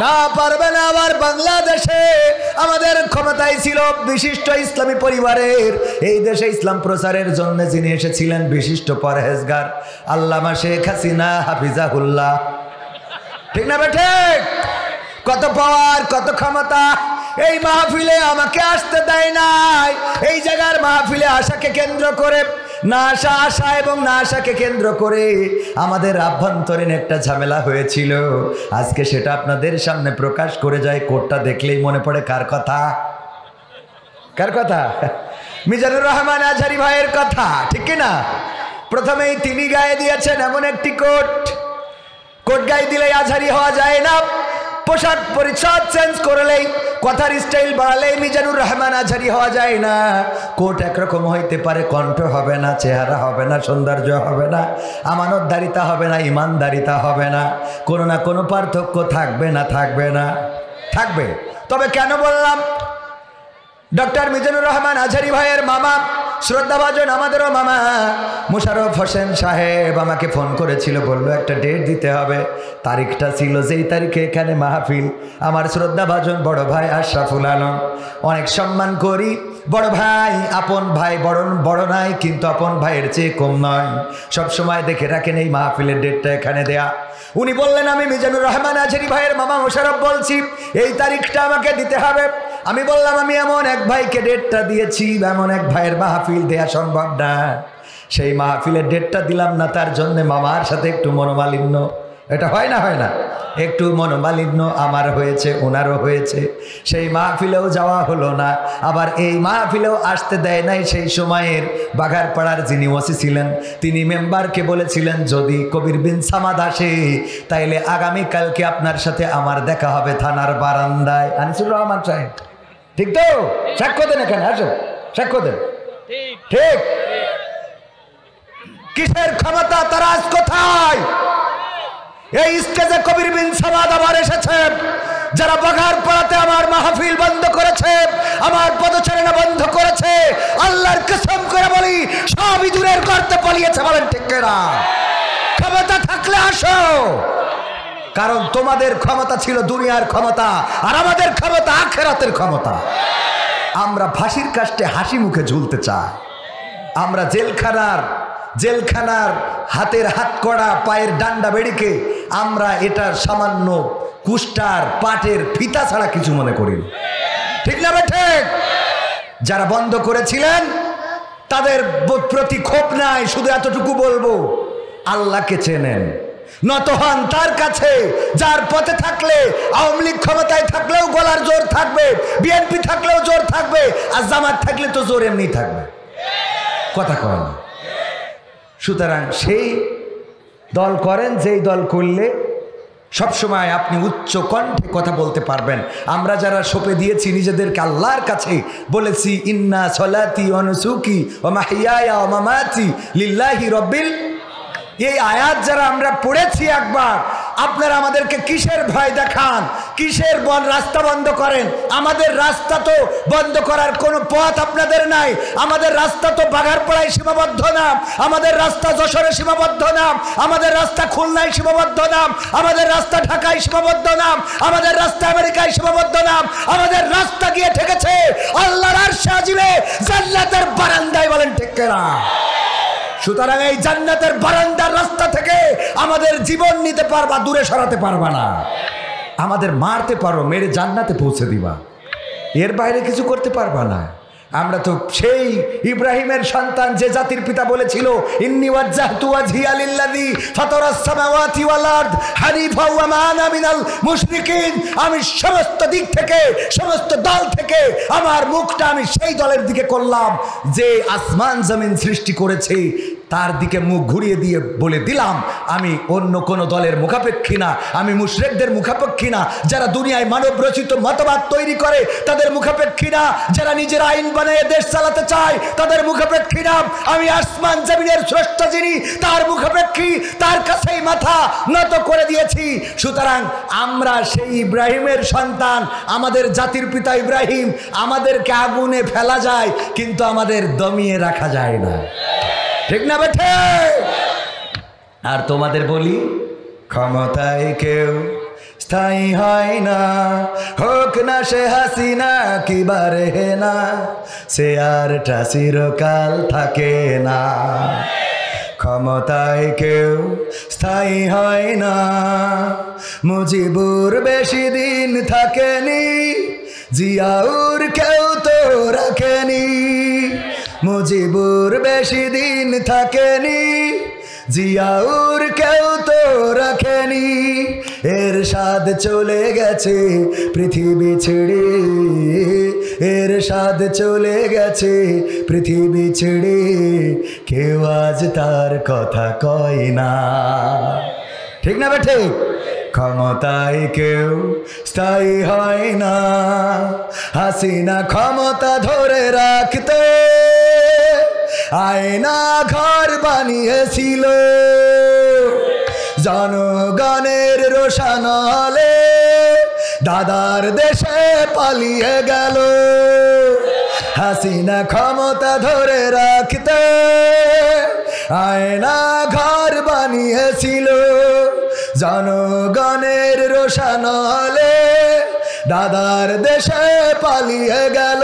[SPEAKER 1] না, পারবে না। আবার বাংলাদেশে আমাদের ক্ষমতায় ছিল বিশিষ্ট ইসলামী পরিবারের, এই দেশে ইসলাম প্রচারের জন্য যিনি এসেছিলেন বিশিষ্ট পরহেজগার আল্লামা শেখ হাসিনা হাফিজাহুল্লাহ। ঠিক না বেঠে? কত পাওয়ার, কত ক্ষমতা। এই মাহফিলে আমাকে আসতে দেয় নাই। এই জায়গার মাহফিলে আশাকে কেন্দ্র করে, না আশা এবং না আশাকে কেন্দ্র করে আমাদের আভ্যন্তরীণ একটা ঝামেলা হয়েছিল। আজকে সেটা আপনাদের সামনে প্রকাশ করে যায়। কোটটা দেখলেই মনে পড়ে কার কথা? কার কথা? মিজানুর রহমান আজহারী ভাইয়ের কথা, ঠিক না? প্রথমেই তিনি গায়ে দিয়েছেন এমন একটি কোট গায়ে দিলেই আজহারী হওয়া যায় না। পোশাক পরিচ্ছদ চেঞ্জ করলেই, কথার স্টাইল বাড়ালেই মিজানুর রহমান আজহারী হওয়া যায় না। কোট একরকম হইতে পারে, কণ্ঠ হবে না, চেহারা হবে না, সৌন্দর্য হবে না, আমানতদারিতা হবে না, ইমানদারিতা হবে না, কোনো না কোনো পার্থক্য থাকবে না, থাকবে। তবে কেন বললাম? ডক্টর মিজানুর রহমান আজহারী ভাইয়ের মামা, শ্রদ্ধাভাজন আমাদেরও মামা মোশাররফ হোসেন সাহেব আমাকে ফোন করেছিল, বললো একটা ডেট দিতে হবে। তারিখটা ছিল যেই তারিখে এখানে মাহফিল। আমার শ্রদ্ধাভাজন বড় ভাই আশরাফুল আলম, অনেক সম্মান করি, বড় ভাই, আপন ভাই, বড় নাই কিন্তু আপন ভাইয়ের চেয়ে কম নয়। সবসময় দেখে রাখেন এই মাহফিলের ডেটটা এখানে দেয়া। উনি বললেন আমি মিজানুর রহমান আজহারী ভাইয়ের মামা মোশাররফ বলছি, এই তারিখটা আমাকে দিতে হবে। আমি বললাম আমি এমন এক ভাইকে ডেটটা দিয়েছি, এমন এক ভাইয়ের মাহফিল দেয়া সম্ভব না। সেই মাহফিলের ডেটটা দিলাম না, তার জন্য মামার সাথে একটু মনোমালিন্য, এটা হয় না? একটু মনোমালিন্য আমার হয়েছে, ওনারও হয়েছে। সেই মাহফিলেও যাওয়া হলো না, আবার এই মাহফিলেও আসতে দেয় নাই। সেই সময়ের বাঘারপাড়ার যিনি ওসি ছিলেন তিনি মেম্বারকে বলেছিলেন যদি কবির বিন সামাদ আসে তাইলে আগামীকালকে আপনার সাথে আমার দেখা হবে থানার বারান্দায়। আনিসুর রহমান সাহেব, ঠিক তো? সাক্ষ্য দেন, এখানে আসো, সাক্ষ্য দেন। ঠিক? কিসের ক্ষমতা, তারাজ কোথায়? এই স্টেজে কবির বিন সামাদ আবার এসেছে। যারা বাঘারপাড়াতে আমার মাহফিল বন্ধ করেছে, আমার পদচারণা বন্ধ করেছে, আল্লাহর কসম করে বলি সবই দূরের করতে পালিয়েছে। বলেন ঠিক না? ক্ষমতা থাকলে আসো, কারণ তোমাদের ক্ষমতা ছিল দুনিয়ার ক্ষমতা, আর আমাদের ক্ষমতা আখিরাতের ক্ষমতা। আমরা ফাঁসির কাস্টে হাসি মুখে ঝুলতে চাই। আমরা জেলখানার হাতের হাত কড়া, পায়ের ডান্ডা বেড়িকে আমরা এটার সামান্য কুষ্টার পাটের ফিতা ছাড়া কিছু মনে করি না। ঠিক না ঠিক? যারা বন্ধ করেছিলেন তাদের প্রতি ক্ষোভ নাই, শুধু এতটুকু বলবো আল্লাহকে চেনেন, নত হন তার কাছে যার পথে থাকলে আওয়ামী লীগ ক্ষমতায় থাকলেও গলার জোর থাকবে, বিএনপি থাকলেও জোর থাকবে, আর জামাত থাকলে তো জোর এমনি থাকবে। কথা কয় না? সুতরাং সেই দল করেন যেই দল করলে সবসময় আপনি উচ্চ কণ্ঠে কথা বলতে পারবেন। আমরা যারা সঁপে দিয়েছি নিজেদেরকে আল্লাহর কাছে, বলেছি ইন্না সলাতি ওয়া নুসুকি ওয়া মাহইয়ায়া ওয়া মামাতি লিল্লাহি রাব্বিল। এই আয়াত যারা আমরা পড়েছি একবার, আপনারা আমাদেরকে কিসের ভয় দেখান, কিসের রাস্তা বন্ধ করেন? আমাদের রাস্তা তো বন্ধ করার কোনো পথ আপনাদের নাই। আমাদের রাস্তা তো বাঘারপাড়ায় সীমাবদ্ধ না, আমাদের রাস্তা যশোরে সীমাবদ্ধ না, আমাদের রাস্তা খুলনায় সীমাবদ্ধ না, আমাদের রাস্তা ঢাকায় সীমাবদ্ধ না, আমাদের রাস্তা আমেরিকায় সীমাবদ্ধ না, আমাদের রাস্তা গিয়ে ঠেকেছে আল্লাহর আরশে আজিমে জান্নাতের বারান্দায়। বলেন ঠিক কিনা? সুতরাং এই জান্নাতের বারান্দার রাস্তা থেকে আমাদের জীবন নিতে পারবা, দূরে সরাতে পারবা না। আমাদের মারতে পারো, মেরে জান্নাতে পৌঁছে দিবা, এর বাইরে কিছু করতে পারবা না। আমরা তো সেই ইব্রাহিমের সন্তান, যে জাতির পিতা বলেছিল ইন্নী ওয়াজ্জাহতু ওয়াজহিয়া লিল্লাযী ফাতারাস সামাওয়াতি ওয়াল আরদ হানিফা ওয়া মা আনা মিনাল মুশরিকিন। আমি সমস্ত দিক থেকে, সমস্ত দল থেকে আমার মুখটা আমি সেই দলের দিকে করলাম যে আসমান জমিন সৃষ্টি করেছে তার দিকে মুখ ঘুরিয়ে দিয়ে বলে দিলাম আমি অন্য কোনো দলের মুখাপেক্ষী না, আমি মুশরিকদের মুখাপেক্ষী না, যারা দুনিয়ায় মানব রচিত মতবাদ তৈরি করে তাদের মুখাপেক্ষী না, যারা নিজের আইন বানিয়ে দেশ চালাতে চায় তাদের মুখাপেক্ষী না, আমি আসমান জমিনের স্রষ্টা যিনি তার মুখাপেক্ষী, তার কাছেই মাথা নত করে দিয়েছি। সুতরাং আমরা সেই ইব্রাহিমের সন্তান, আমাদের জাতির পিতা ইব্রাহিম, আমাদেরকে আগুনে ফেলা যায় কিন্তু আমাদের দমিয়ে রাখা যায় না, ঠিক না বেঠে? আর তোমাদের বলি ক্ষমতায় কেউ স্থায়ী হয় না, হোক না সে হাসিনা কিবারে না, সে আরটা চিরকাল থাকে না। ক্ষমতায় কেউ স্থায়ী হয় না, মুজিবুর বেশি দিন থাকেনি, জিয়াউর কেউ তো রাখেনি, মুজিবুর বেশি দিন থাকেনি, জিয়াউর কেউ তো রাখেনি, এরশাদ চলে গেছে পৃথিবী ছেড়ে, এরশাদ চলে গেছে পৃথিবী ছেড়ে, কেউ আজ তার কথা কয় না, ঠিক না বেঠে? ক্ষমতায় কেউ স্থায়ী হয় না, হাসিনা ক্ষমতা ধরে রাখতে আয়না ঘর বানিয়েছিল, জনগণের রোশানলে দাদার দেশে পালিয়ে গেল, হাসিনা ক্ষমতা ধরে রাখতে আয়না ঘর বানিয়েছিল, জনগণের রোশানলে দাদার দেশে পালিয়ে গেল,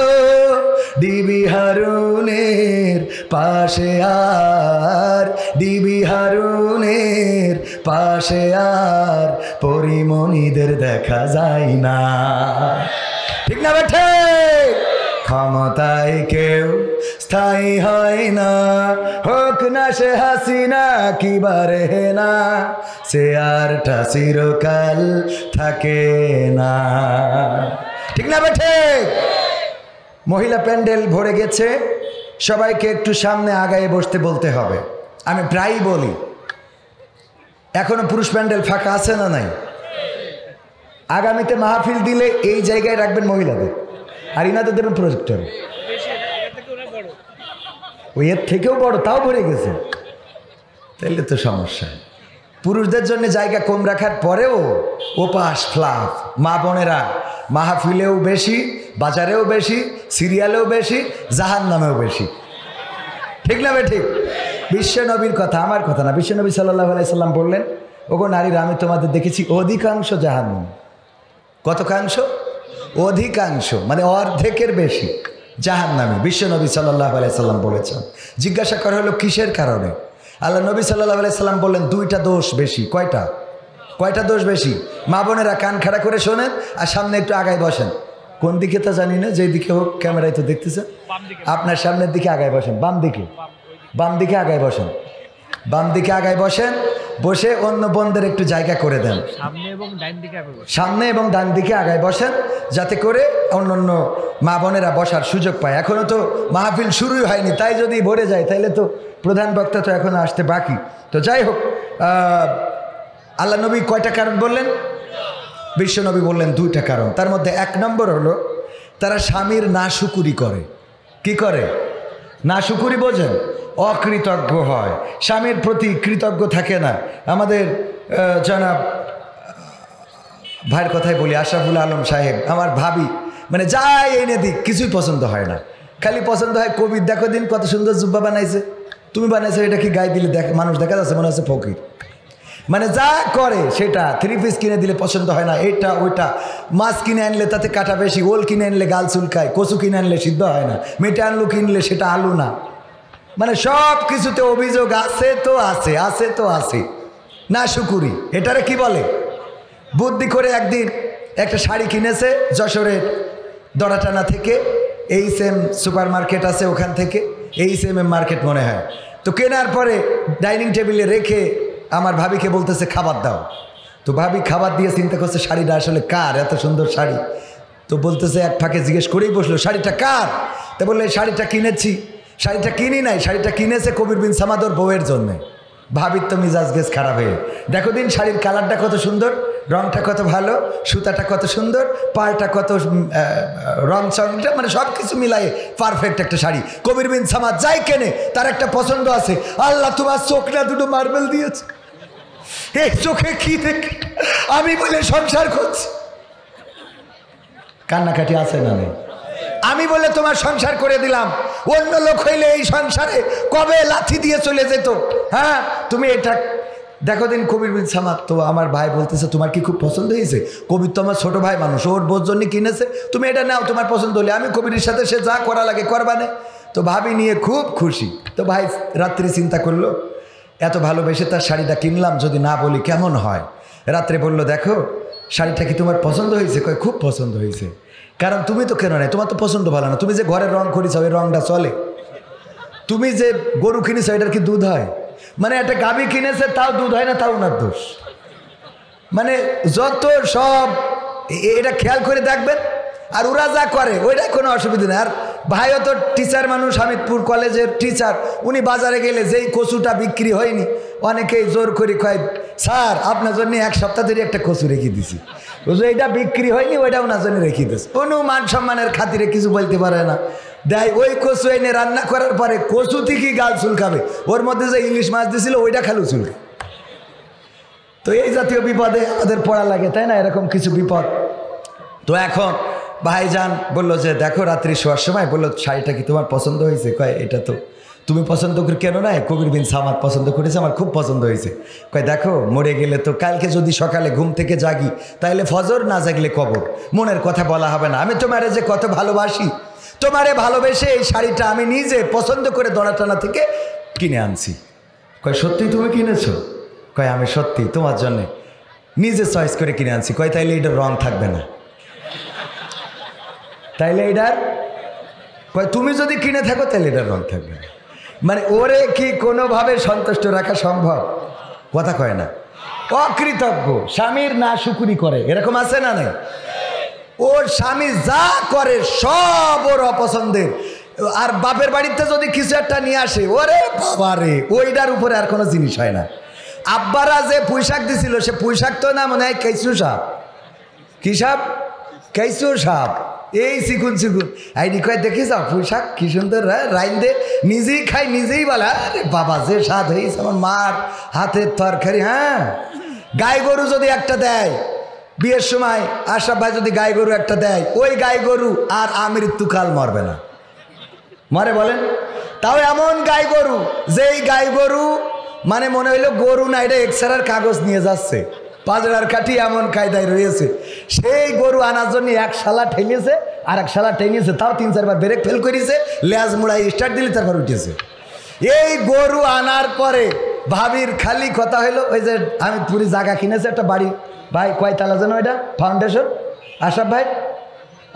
[SPEAKER 1] ডিবি হারুনের পাশে আর, ডিবি হারুনের পাশে আর পরিমণিদের দেখা যায় না, ঠিক না বেঠে? ক্ষমতায় কেউ স্থায়ী হয় না, হোক না সে হাসিনা কিবারে না, সে আরটা চিরকাল থাকে না, ঠিক না বেঠে? মহিলা প্যান্ডেল ভরে গেছে, সবাইকে একটু সামনে আগায় বসতে বলতে হবে। আমি প্রায়ই বলি এখনো পুরুষ প্যান্ডেল ফাঁকা আছে না নাই? আগামীতে মাহফিল দিলে এই জায়গায় রাখবেন মহিলাদের, আর ইনাদের দেবেন প্রজেক্টর। ওই এর থেকেও বড়, তাও ভরে গেছে, তাইলে তো সমস্যা। পুরুষদের জন্য জায়গা কম রাখার পরেও ওপাশ ফ্লাফ, মা বোনেরা মাহফিলেও বেশি, বাজারেও বেশি, সিরিয়ালেও বেশি, জাহান্নামেও বেশি, ঠিক না বে ঠিক? বিশ্বনবীর কথা, আমার কথা না, বিশ্বনবী সাল্লাল্লাহু আলাইহি সাল্লাম বললেন, ওগো নারীরা আমি তোমাদের দেখেছি অধিকাংশ জাহান্নাম। কতকাংশ? অধিকাংশ, মানে অর্ধেকের বেশি জাহান্নামী, বিশ্বনবী সাল্লাল্লাহু আলাইহি সাল্লাম বলেছেন। জিজ্ঞাসা করা হলো কিসের কারণে? আল্লাহ নবী সাল্লাল্লাহু আলাইহি সাল্লাম বললেন দুইটা দোষ বেশি। কয়টা? কয়টা দোষ বেশি? মা বোনেরা কান খাড়া করে শোনেন আর সামনে একটু আগায় বসেন। কোন দিকে তা জানি না, যেই দিকে হোক, ক্যামেরায় তো দেখতেছেন। আপনার সামনের দিকে আগায় বসেন, বাম দিকে, বাম দিকে আগায় বসেন, বাম দিকে আগায় বসেন, বসে অন্য বোনদের একটু জায়গা করে দেন। সামনে এবং ডান দিকে আগায় বসেন, যাতে করে অন্য অন্য মা বোনেরা বসার সুযোগ পায়। এখনও তো মাহফিল শুরুই হয়নি, তাই যদি ভরে যায় তাইলে তো প্রধান বক্তা তো এখনও আসতে বাকি। তো যাই হোক, আল্লাহ নবী কয়টা কারণ বললেন? বিশ্বনবী বললেন দুইটা কারণ। তার মধ্যে এক নম্বর হলো তারা স্বামীর নাশুকুরি করে। কি করে? নাশুকুরি বোঝেন? অকৃতজ্ঞ হয়, স্বামীর প্রতি কৃতজ্ঞ থাকে না। আমাদের জনাব ভাইয়ের কথাই বলি, আশরাফুল আলম সাহেব, আমার ভাবি, মানে যাই এনে দিক কিছুই পছন্দ হয় না, খালি পছন্দ হয় কবির। দেখো দিন কত সুন্দর জুব্বা বানাইছে, তুমি বানাইছো, এটা কি গায়ে দিলে মানুষ দেখা যাচ্ছে মনে হচ্ছে ফকির। মানে যা করে সেটা, থ্রি পিস কিনে দিলে পছন্দ হয় না, এটা ওইটা। মাছ কিনে আনলে তাতে কাটা বেশি, ওল কিনে আনলে গাল চুলকায়, কচু কিনে আনলে সিদ্ধ হয় না, মেটে আলু কিনলে সেটা আলু না। মানে সব কিছুতে অভিযোগ আছে তো আছে, আছে তো আছে, না শুকুরি। এটারে কি বলে? বুদ্ধি করে একদিন একটা শাড়ি কিনেছে যশোরের দড়াটানা থেকে, এইচএম সুপার মার্কেট আছে ওখান থেকে, এইচএম মার্কেট মনে হয়। তো কেনার পরে ডাইনিং টেবিলে রেখে আমার ভাবিকে বলতেছে খাবার দাও। তো ভাবি খাবার দিয়ে চিন্তা করছে শাড়িটা আসলে কার, এত সুন্দর শাড়ি। তো বলতেছে, এক ফাঁকে জিজ্ঞেস করেই বসলো, শাড়িটা কার? তা বললে শাড়িটা কিনেছি শাড়িটা কিনি নাই, শাড়িটা কিনেছে কবির বিন সামাদর বউয়ের জন্যে। ভাবির তো মিজাজ গেছ খারাপ হয়ে, দেখো দিন শাড়ির কালারটা কত সুন্দর, রংটা কত ভালো, সুতাটা কত সুন্দর, পাড়টা কত রং চংটা, মানে সব কিছু মিলাই পারফেক্ট একটা শাড়ি। কবির বিন সামাদ যাই কেনে তার একটা পছন্দ আছে। আল্লাহ তোমার চোখ না দুটো মার্বেল দিয়েছে, এই চোখে কি দেখে আমি বলে সংসার করছি। কান্নাকাটি আছে না নেই? আমি বলে তোমার সংসার করে দিলাম, অন্য লোক হইলে এই সংসারে কবে লাথি দিয়ে চলে যেত। হ্যাঁ তুমি এটা দেখো দিন। কবির বিন সামাদ তো আমার ভাই বলতেছে তোমার কি খুব পছন্দ হয়েছে? কবির তো আমার ছোট ভাই মানুষ, ওর বোর জন্য কিনেছে, তুমি এটা নাও, তোমার পছন্দ হলে আমি কবিরের সাথে সে যা করা লাগে করবানে। তো ভাবি নিয়ে খুব খুশি। তো ভাই রাত্রে চিন্তা করলো, এত ভালোবেসে তার শাড়িটা কিনলাম, যদি না বলি কেমন হয়। রাত্রে বললো দেখো শাড়িটা কি তোমার পছন্দ হয়েছে? কয় খুব পছন্দ হয়েছে। কারণ তুমি তো কেন নাই, তোমার তো পছন্দ ভালো না, তুমি যে ঘরের রং করেছ ওই রংটা চলে। তুমি যে গরু কিনেছ এটার কি দুধ হয়? মানে একটা গাভী কিনেছে তাও দুধ হয় না, তাও ওনার দোষ। মানে যত সব এটা খেয়াল করে দেখবেন। আর ওরা যা করে ওইটা কোনো অসুবিধা নেই। আর ভাইও তো টিচার মানুষ, হামিদপুর কলেজের টিচার, উনি বাজারে গেলে যেই কচুটা বিক্রি হয়নি অনেকেই জোর করে কয় স্যার আপনার জন্য এক সপ্তাহ ধরে একটা কচু রেখে দিছি, এইটা বিক্রি হয়নি ওইটা ওনার জন্য রেখে দিস। কোনো মান সম্মানের খাতিরে কিছু বলতে পারে না, দেয় ওই কচু এনে রান্না করার পরে কচু থেকেই গাল চুলকাবে, ওর মধ্যে যে ইলিশ মাছ দিয়েছিল ওইটা খালু চুলকে। তো এই জাতীয় বিপদে আমাদের পড়া লাগে, তাই না? এরকম কিছু বিপদ। তো এখন ভাইজান বললো যে দেখো রাত্রি শোয়ার সময় বললো শাড়িটা কি তোমার পছন্দ হয়েছে? কয় এটা তো তুমি পছন্দ করে কেন না, কবির বিন সামাদ পছন্দ করেছে, আমার খুব পছন্দ হয়েছে। কয় দেখো মরে গেলে তো কালকে যদি সকালে ঘুম থেকে জাগি তাহলে ফজর, না জাগলে কবর, মনের কথা বলা হবে না। আমি তোমারে যে কত ভালোবাসি, তোমারে ভালোবেসে এই শাড়িটা আমি নিজে পছন্দ করে দড়াটানা থেকে কিনে আনছি। কয় সত্যি তুমি কিনেছো? কয় আমি সত্যি তোমার জন্যে নিজে চয়েস করে কিনে আনছি। কয় তাইলে এটার রং থাকবে না? তাইলে এটার কয় তুমি যদি কিনে থাকো তাহলে এটার রং থাকবে না। মানে ওরে কি কোনোভাবে সন্তুষ্ট রাখা সম্ভব? কথা কয় না। অকৃতজ্ঞ স্বামীর না শুকুরি করে, এরকম আছে না নেই? ওর স্বামী যা করে সব ওর অপছন্দের। আর বাপের বাড়িতে যদি কিছু একটা নিয়ে আসে, ওরে বাবারে ওইটার উপরে আর কোনো জিনিস হয় না। আব্বারা যে পুঁইশাক দিছিল সে পুঁইশাক তো না মনে হয় কেঁচু সাপ, কি সাপ? কেঁচু সাপ। এই চিকুন চিকুন আইডি কয় দেখি যাও পুঁইশাক কি সুন্দর রাইন দে, নিজেই খাই নিজেই বলে আরে বাবা যে স্বাদ হয়েছে আমার মার হাতের তরকারি। হ্যাঁ গাই গরু যদি একটা দেয় বিয়ের সময়, আশরাফ ভাই যদি গাই গরু একটা দেয়, ওই গাই গরু আর আমৃত্যুকাল মরবে না। মরে বলেন? তাও এমন গাই গরু, যেই গাই গরু মানে মনে হইলো গরু না, এটা এক্সরার কাগজ নিয়ে যাচ্ছে, পাজরার কাঠি এমন কায়দায় রয়েছে। সেই গরু আনার জন্য এক শালা ঠেঙেছে আর এক শালা ঠেঙেছে, তাও 3-4 বার ব্রেক ফেল করেছে, লেজ মুড়াই স্টার্ট দিলে তারপর উঠেছে। এই গরু আনার পরে ভাবির খালি কথা হইলো ওই যে আমি পুরী জায়গা কিনেছে একটা বাড়ি, ভাই কয়তলা যেন ওইটা ফাউন্ডেশন? আশরাফ ভাই,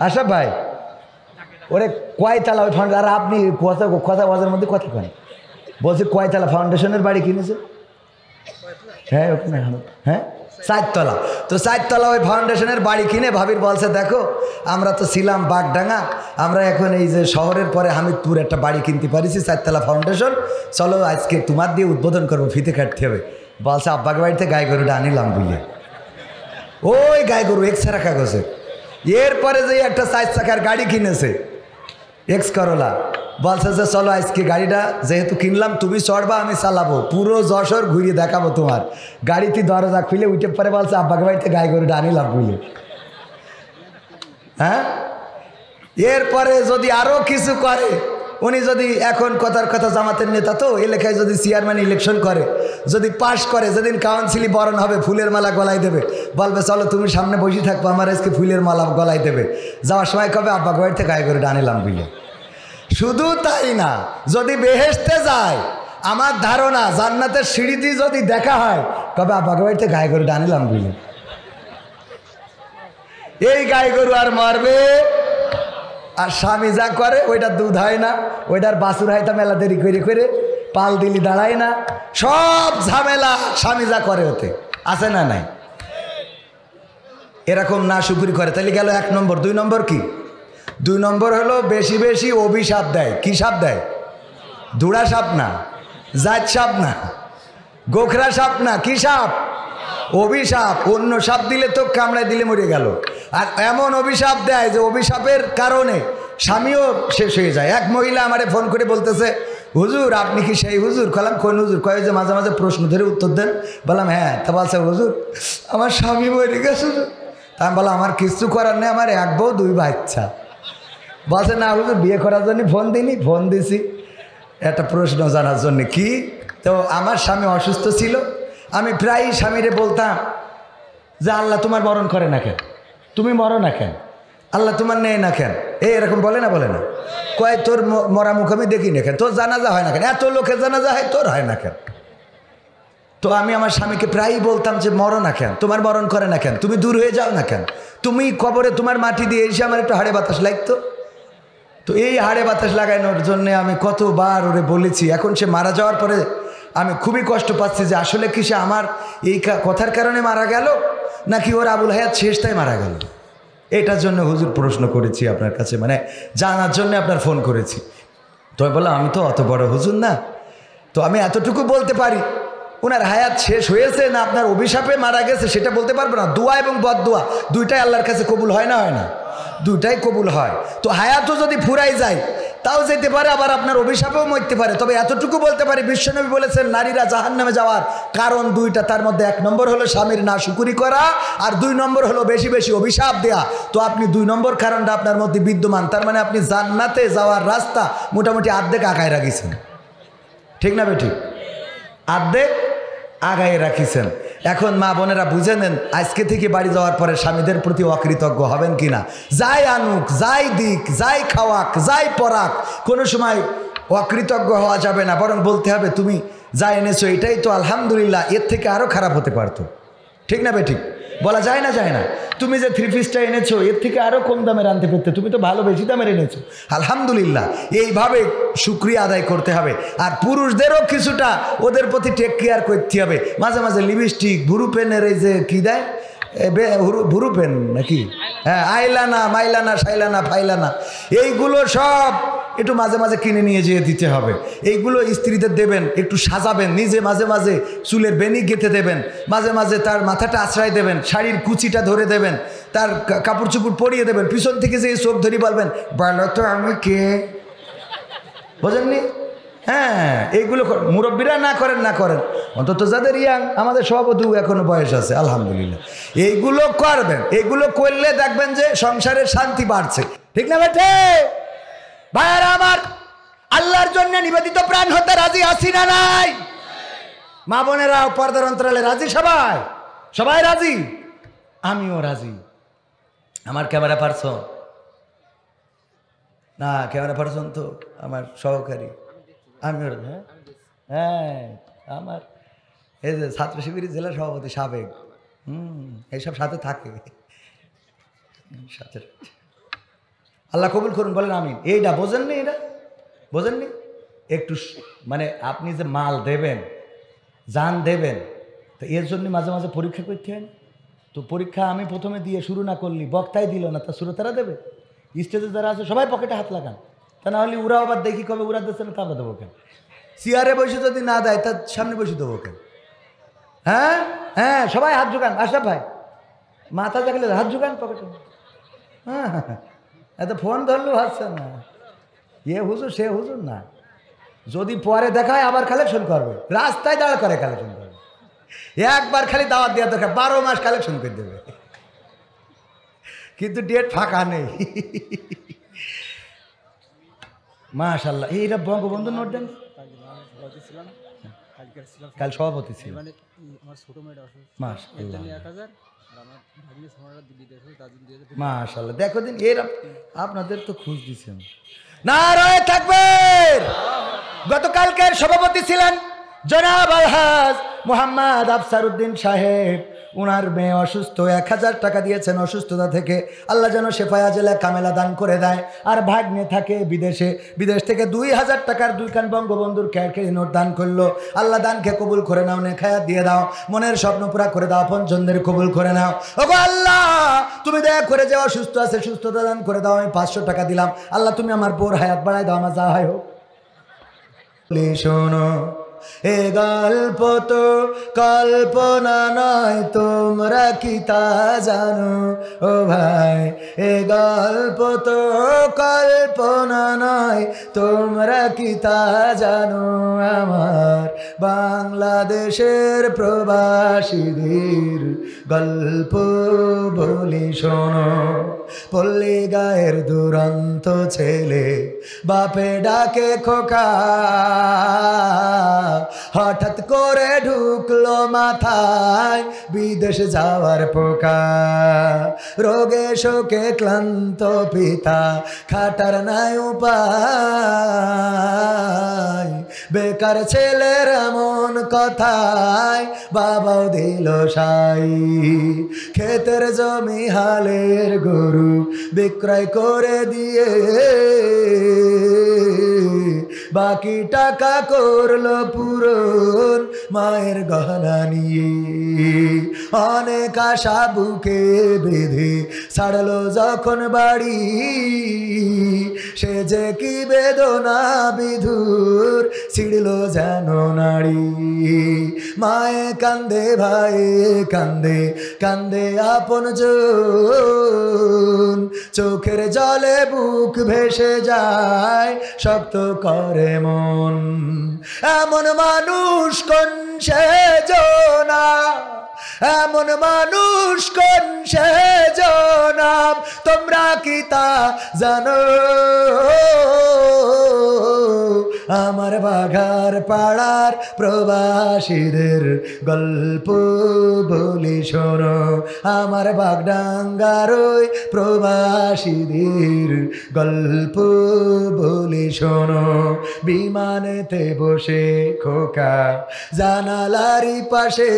[SPEAKER 1] আশরাফ ভাই ওরে কয়তলা ওই ফাউন্ডেশন? আর আপনি কথা ওয়াজের মধ্যে কথা কয়, বলছি কয়তলা ফাউন্ডেশনের বাড়ি কিনেছে? হ্যাঁ ওখানে, হ্যাঁ 4 তলা। তো 4 তলা ওই ফাউন্ডেশনের বাড়ি কিনে ভাবির বলছে দেখো আমরা তো ছিলাম বাগডাঙ্গা, আমরা এখন এই যে শহরের পরে হামিদপুর একটা বাড়ি কিনতে পারিছি 4 তলা ফাউন্ডেশন, চলো আজকে তোমার দিয়ে উদ্বোধন করবো, ফিতে কাটতে হবে। বলছে আব্বাকে বাড়িতে গাই গরুটা আনিলাম বুঝলে, ওই গাই গরু এক্সরা কাগজে। এরপরে যে একটা 4 চাকার গাড়ি কিনেছে এক্স করোলা, বলছে যে চলো আজকে গাড়িটা যেহেতু কিনলাম তুমি চড়বা আমি চালাবো, পুরো যশোর ঘুরিয়ে দেখাবো তোমার। গাড়িতে দরজা খুলে উঠে পরে বলছে আব্বাকে বাড়িতে গাই গরুটা আনিলাম বুঝলে। হ্যাঁ এরপরে যদি আরও কিছু করে, উনি যদি এখন কথার কথা জামাতের নেতা তো এলাকায় যদি চেয়ারম্যান ইলেকশন করে, যদি পাশ করে, যেদিন কাউন্সিলই বরণ হবে ফুলের মালা গলায় দেবে, বলবে চলো তুমি সামনে বসে থাকবো আমার আজকে ফুলের মালা গলায় দেবে, যাওয়ার সময় কবে আব্বাকে বাড়িতে গাই গরুটা আনিলাম বুঝলে। শুধু তাই না, যদি বেহেশতে যায় আমার ধারণা জান্নাতের সিঁড়িতে যদি দেখা হয় কবে আব্বাকে বাড়িতে গাই গরুটা আনিলাম বুঝলে। এই গাই গরু আর মরবে, আর স্বামী যা করে ওইটা দুধ হয় না, ওইটার বাছুর হয় তা মেলা দেরি করে করে পাল দিলি দাঁড়ায় না, সব ঝামেলা স্বামী যা করে ওতে আছে না নাই? এরকম না শুকুরি করে তাহলে গেল 1 নম্বর। 2 নম্বর কি? 2 নম্বর হলো বেশি বেশি অভিশাপ দেয়। কি সাপ দেয়? ধুড়া সাপ না, জাত সাপ না, গোখরা সাপ না, কি সাপ? অভিশাপ। অন্য সাপ দিলে তো কামড়ায় দিলে মরে গেল, আর এমন অভিশাপ দেয় যে অভিশাপের কারণে স্বামীও শেষ হয়ে যায়। এক মহিলা আমারে ফোন করে বলতেছে, হুজুর আপনি কি সেই হুজুর? কলাম কোন হুজুর? কয়ে যে মাঝে মাঝে প্রশ্ন ধরে উত্তর দেন। বললাম হ্যাঁ। তা বলছে হুজুর আমার স্বামী মরে গেছে। তা আমি বললাম আমার কিছু করার নেই, আমার এক বউ দুই বাচ্চা। বলছে না হুজুর বিয়ে করার জন্য ফোন দিইনি, ফোন দিছি একটা প্রশ্ন জানার জন্য। কি? তো আমার স্বামী অসুস্থ ছিল, আমি প্রায়ই স্বামীরে বলতাম যে আল্লাহ তোমার মরণ করে না কেন, তুমি মরো না কেন, আল্লাহ তোমার নেয় না কেন, এরকম বলে না? বলে না? কয় তোর মরা মুখ আমি দেখি না কেন, তোর জানাজা হয় না কেন, এত লোকের জানাজা হয় তোর হয় না কেন? তো আমি আমার স্বামীকে প্রায়ই বলতাম যে মরো না কেন, তোমার মরণ করে না কেন, তুমি দূর হয়ে যাও না কেন, তুমি কবরে তোমার মাটি দিয়ে এসে আমার একটু হাড়ে বাতাস লাগতো। তো এই হাড়ে বাতাস লাগানোর জন্যে আমি কতবার ওরে বলেছি। এখন সে মারা যাওয়ার পরে আমি খুবই কষ্ট পাচ্ছি যে আসলে কি সে আমার এই কথার কারণে মারা গেল, নাকি ওর আবুল হায়াত শেষটাই মারা গেল। এটার জন্য হুজুর প্রশ্ন করেছি আপনার কাছে, মানে জানার জন্য আপনার ফোন করেছি। তো আমি বললাম আমি তো অত বড় হুজুর না, তো আমি এতটুকু বলতে পারি ওনার হায়াত শেষ হয়েছে না আপনার অভিশাপে মারা গেছে সেটা বলতে পারবো না। দোয়া এবং বদদোয়া দুইটাই আল্লাহর কাছে কবুল হয় না? হয় না? দুইটাই কবুল হয়। তো হায়াতও যদি ফুরাই যায় তাও যেতে পারে, আবার আপনার অভিশাপেও মরতে পারে। তবে এতটুকু বলতে পারি বিশ্বনবী বলেছেন নারীরা জাহান্নামে যাওয়ার কারণ দুইটা, তার মধ্যে এক নম্বর হলো স্বামীর নাশুকুরি করা, আর দুই নম্বর হলো বেশি বেশি অভিশাপ দেয়া। তো আপনি দুই নম্বর কারণটা আপনার মধ্যে বিদ্যমান, তার মানে আপনি জান্নাতে যাওয়ার রাস্তা মোটামুটি আর্ধেক আগায় রাখিছেন। ঠিক না বেঠিক? আর্ধেক আগায় রাখিছেন। এখন মা বোনেরা বুঝে নেন, আজকে থেকে বাড়ি যাওয়ার পরে স্বামীদের প্রতি অকৃতজ্ঞ হবেন কিনা। যাই আনুক, যাই দিক, যাই খাওয়াক, যাই পরাক, কোনো সময় অকৃতজ্ঞ হওয়া যাবে না, বরং বলতে হবে তুমি যা এনেছো এটাই তো আলহামদুলিল্লাহ, এর থেকে আরও খারাপ হতে পারতো। ঠিক না বেঠিক? বলা যায় না? যায় না? তুমি যে থ্রি পিসটা এনেছো এর থেকে আরও কম দামের আনতে পারতে, তুমি তো ভালো বেশি দামের এনেছো, আলহামদুলিল্লাহ। এইভাবে শুকরিয়া আদায় করতে হবে। আর পুরুষদেরও কিছুটা ওদের প্রতি টেক কেয়ার করতে হবে। মাঝে মাঝে লিপস্টিক, ভুরু পেনের এই যে কী দেয়, ভুরু পেন নাকি, হ্যাঁ, আইলানা, মাইলানা, সাইলানা, ফাইলানা, এইগুলো সব একটু মাঝে মাঝে কিনে নিয়ে যেয়ে দিতে হবে। এইগুলো স্ত্রীদের দেবেন, একটু সাজাবেন, নিজে মাঝে মাঝে চুলের বেনি গেঁথে দেবেন, মাঝে মাঝে তার মাথাটা আশ্রয় দেবেন, শাড়ির কুচিটা ধরে দেবেন, তার কাপড় চুপড় পরিয়ে দেবেন, পিছন থেকে যে চোখ ধরি বলবেন বলো তো আমি কে, বোঝেননি? হ্যাঁ, এইগুলো মুরব্বীরা না করেন, না করেন, অন্তত যাদের ইয়াং, আমাদের সভাপতিও এখনো বয়স আছে আলহামদুলিল্লাহ, এইগুলো করবেন। এইগুলো করলে দেখবেন যে সংসারের শান্তি বাড়ছে। ঠিক না বেটে? ভাইয়ারা আমার, আল্লাহর জন্য নিবেদিত প্রাণ হতে রাজি আছি না নাই? মা বোনেরা পর্দার অন্তরালে রাজি? সবাই সবাই রাজি? আমিও রাজি। আমার ক্যামেরা পার্সন না, ক্যামেরা পার্সন তো আমার সহকারী, আমিও। হ্যাঁ হ্যাঁ, আমার এই যে ছাত্র শিবিরের জেলা সভাপতি সাবেক, এইসব সাথে থাকে সাথে। আল্লাহ কবুল করুন, বলেন আমিন। এইটা বোঝেননি? এটা বোঝেননি? একটু মানে আপনি যে মাল দেবেন, জান দেবেন, তো এর জন্য মাঝে মাঝে পরীক্ষা করতে হয়। তো পরীক্ষা আমি প্রথমে দিয়ে শুরু না করলি, বক্তাই দিল না, তা শ্রোতারা দেবে। স্টেজে যারা আছে সবাই পকেটে হাত লাগান, তা না হলে ওরা আবার দেখি কবে ওরা দিচ্ছে না, তা আমরা দেবো কেন? চেয়ারে বসে যদি না দেয় তার সামনে বসে দেবো কেন? হ্যাঁ হ্যাঁ, সবাই হাত ঝুকান। আশরাফ ভাই মাথা জাগলে হাত ঝুকান পকেটে। হ্যাঁ হ্যাঁ, এত ফোন ধরলেও হাসছে না, এ হুজুর সে হুজুর না। যদি পরে দেখায় আবার কালেকশন করবে, রাস্তায় দাঁড়া করে কালেকশন করবে। একবার খালি দাওয়াত দেওয়া দরকার, 12 মাস কালেকশন করে দেবে, কিন্তু ডেট ফাঁকা নেই। মাশাআল্লাহ, এইটা বঙ্গবন্ধু নোট দেন। কাল সভাপতি ছিল। মাশাআল্লাহ, দেখো দিন এর আপনাদের তো খুঁজ দিচ্ছেন। নারায়ে তাকবীর। গতকালকের সভাপতি ছিলেন জনাব আলহাজ মোহাম্মদ আফসার উদ্দিন সাহেব। ওনার মেয়ে অসুস্থ, 1000 টাকা দিয়েছেন অসুস্থতা থেকে, আল্লাহ যেন শেফায়া জেলা কামেলা দান করে দেয়। আর ভাগ্নে থাকে বিদেশে, বিদেশ থেকে 2000 টাকার 2 খান বঙ্গবন্ধুর ক্যারকেরি নোট দান করলো। আল্লাহ দানকে কবুল করে নাও, নেখায়াত দিয়ে দাও, মনের স্বপ্ন পুরা করে দাও, আপনজনদের কবুল করে নাও। ওগো আল্লাহ, তুমি দয়া করে যে অসুস্থ আছে সুস্থতা দান করে দাও। আমি 500 টাকা দিলাম, আল্লাহ তুমি আমার বোর হায়াত বাড়াই দাও, আমার যা হয় হোক। শোনো এ গল্প তো কল্পনা নয়, তোমরা কি তা জানো ও ভাই? এ গল্প তো কল্পনা নয়, তোমরা কি তা জানো? আমার বাংলাদেশের প্রবাসীদের গল্প বলি শোনো। পল্লী গায়ের দুরন্ত ছেলে বাপে ডাকে খোকা, হঠাৎ করে ঢুকলো মাথায় বিদেশ যাওয়ার পোকা। রোগে শোকে ক্লান্ত পিতা, খাটার নাই উপায়, বেকার ছেলের এমন কথায় বাবাও দিল সাই। ক্ষেতের জমি হালের গরু বিক্রয় করে দিয়ে বাকি টাকা করলো পূরণ মায়ের গহনা নিয়ে। অনেক আশা বুকে বেঁধে ছাড়লো যখন বাড়ি, সে যে কি বেদনা বিধুর ছিড়লো যেন নাড়ি। মায়ে কান্দে, ভাই কান্দে, কান্দে আপনজন, চোখের জলে বুক ভেসে যায়, শক্ত করে মন। এমন মানুষ কোন সেজনা, এমন মানুষ কোন সেজনা, তোমরা কি তা জানো? আমার বাঘার পাড়ার প্রবাসীদের গল্প বলি শোনো। আমার বাগডাঙ্গার ওই প্রবাসীদের গল্প বলি শোনো। বিমানেতে বসে খোকা জানালারি পাশে,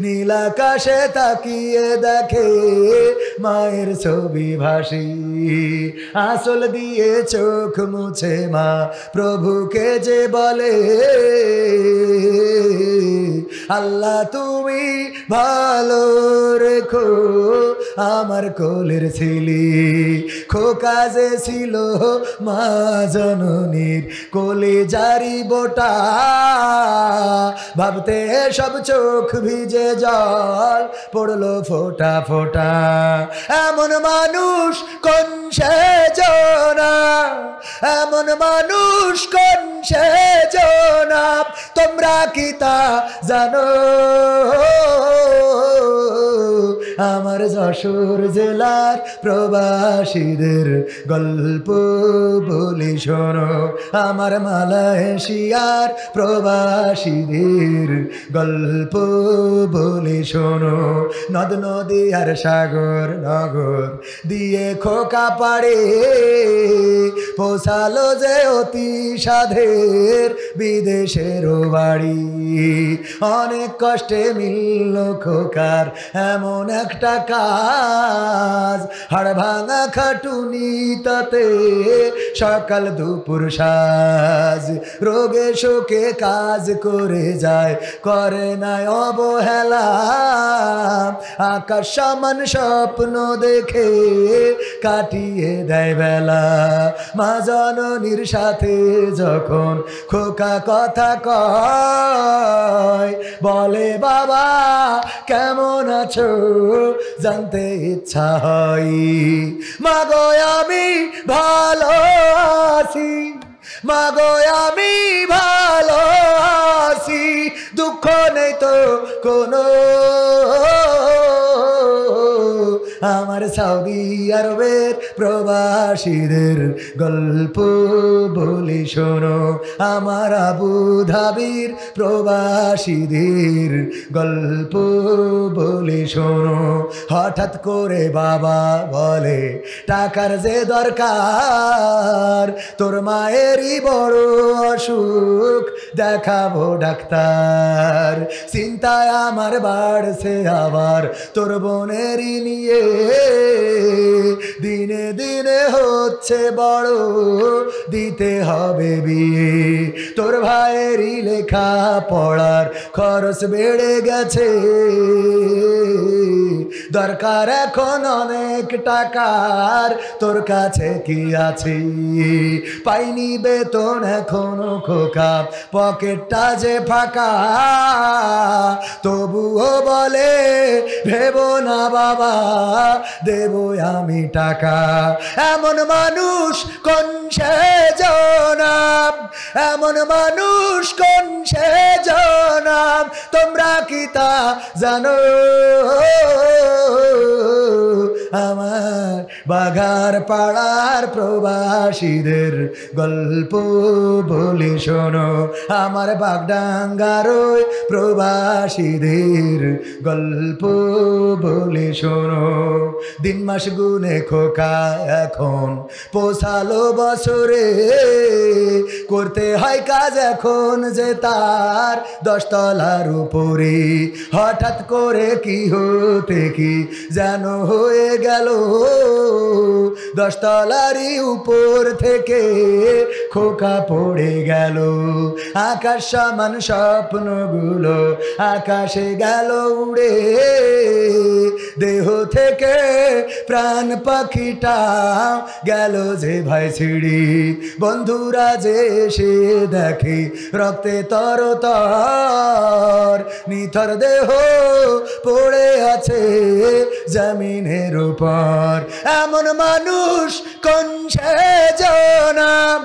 [SPEAKER 1] নীল আকাশে তাকিয়ে দেখে মায়ের ছবি ভাসি। আঁচল দিয়ে চোখ মুছে মা প্রভুকে যে বলে, আল্লাহ তুমি ভালো রেখো আমার কোলের ছেলে। খোকা যে ছিল মা জননীর কোলে জারি বোটা, ভাবতে সব চোখ ভিজে জল পড়লো ফোটা ফোটা। এমন মানুষ কোন সেজনা, এমন মানুষ কোন সেজনা, তোমরা কি তা জানো? আমার যশোর জেলার প্রবাসীদের গল্প বলি শোনো। আমার মালয়েশিয়ার প্রবাসীদের গল্প বলি শোনো। নদ নদী আর সাগর নগর দিয়ে খোকা পাড়ে পৌঁছালো যে অতি সাধের বিদেশের বাড়ি। অনেক কষ্টে মিলল খোকার এমন একটা কাজ, হাড় ভাঙা খাটুনি তাতে সকাল দুপুর সাজ। রোগে শোকে কাজ করে যায়, করে নাই অবহেলা, আকাশ সমান স্বপ্ন দেখে কাটিয়ে দেয় বেলা। মা জননীর সাথে যখন খোকা কথা কয়, বলে বাবা কেমন আছো জানতে ইচ্ছা হয়। মাগো আমি ভালো আছি, মাগো আমি ভালো আছি, দুঃখ নেই তো কোনো। আমার সৌদি আরবের প্রবাসীদের গল্প বলি শোনো। আমার আবু ধাবির প্রবাসীদের গল্প বলি শোনো। হঠাৎ করে বাবা বলে টাকার যে দরকার, তোর মায়েরই বড় অসুখ, দেখাবো ডাক্তার। চিন্তায় আমার বাড়ছে আবার তোর বোনেরই নিয়ে, দিনে দিনে হচ্ছে বড়, দিতে হবে বিয়ে। তোর ভাইয়েরই লেখা পড়ার খরচ বেড়ে গেছে, দরকার এখন অনেক টাকার, তোর কাছে কি আছে? পাইনি বেতন এখনো খোকা, পকেটটা যে ফাঁকা, তবুও বলে ভেবো না বাবা, দেবো আমি টাকা। এমন মানুষ কোন সেজনাম, এমন মানুষ কোন সেজনাম, তোমরা কি তা জানো? আমার বাঘার পাড়ার প্রবাসীদের গল্প বলি শোনো, আমার বাগডাঙ্গার ওই প্রবাসীদের গল্প বলি শোনো। দিন মাস গুনে খোকা এখন পোষালো বছরে, করতে হয় কাজ এখন যে তার 10 তলার উপরে। হঠাৎ করে কি হতে কি যেন হয়ে গেল, 10 তলারই উপর থেকে খোকা পড়ে গেল। আকাশ সমান স্বপ্নগুলো আকাশে গেল উড়ে, দেহ থেকে প্রাণ পাখিটা গেল যে ভাই ছিড়ি। বন্ধুরা যে এসে দেখে রক্তে তরতর, নিথর দেহ পড়ে আছে জমিনের উপর। এমন মানুষ কোন সেজনাম,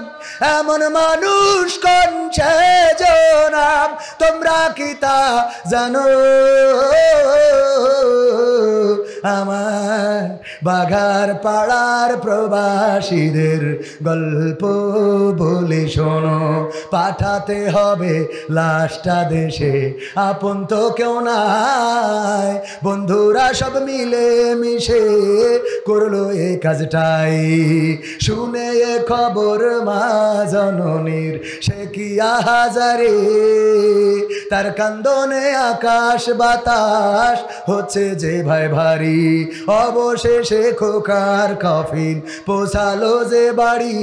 [SPEAKER 1] এমন মানুষ কোন সেজনাম, তোমরা কি তা জানো? আমার বাঘার পাড়ার প্রবাসীদের গল্প বলি শোনো, পাঠাতে হবে লাশটা দেশে, আপন তো কেউ নাই, বন্ধুরা সব মিলে মিশে করলো এই কাজটাই। শুনে এ খবর মা জননীর সে কি আহাজারে, তার কান্দনে আকাশ বাতাস হচ্ছে যে ভাই ভারী। অবশেষে খোকার কফিন পৌঁছালো যে বাড়ি,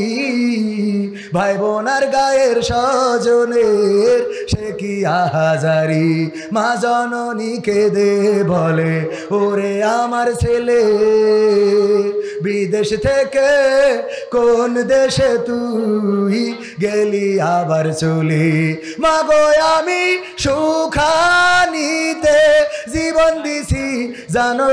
[SPEAKER 1] ভাই বোনার গায়ের স্বজনের সে কি আহাজারি। মা জননী কেঁদে বলে ওরে আমার ছেলে, বিদেশ থেকে কোন দেশে তুই গেলি আবার চলে। মাগো আমি সুখানিতে জীবন দিছি জানো,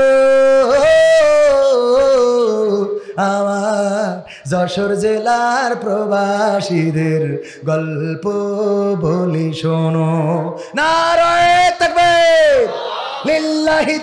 [SPEAKER 1] আমার যশোর জেলার প্রবাসীদের গল্প বলি শোনো। নারায়ে তাকবীর, লিল্লাহি।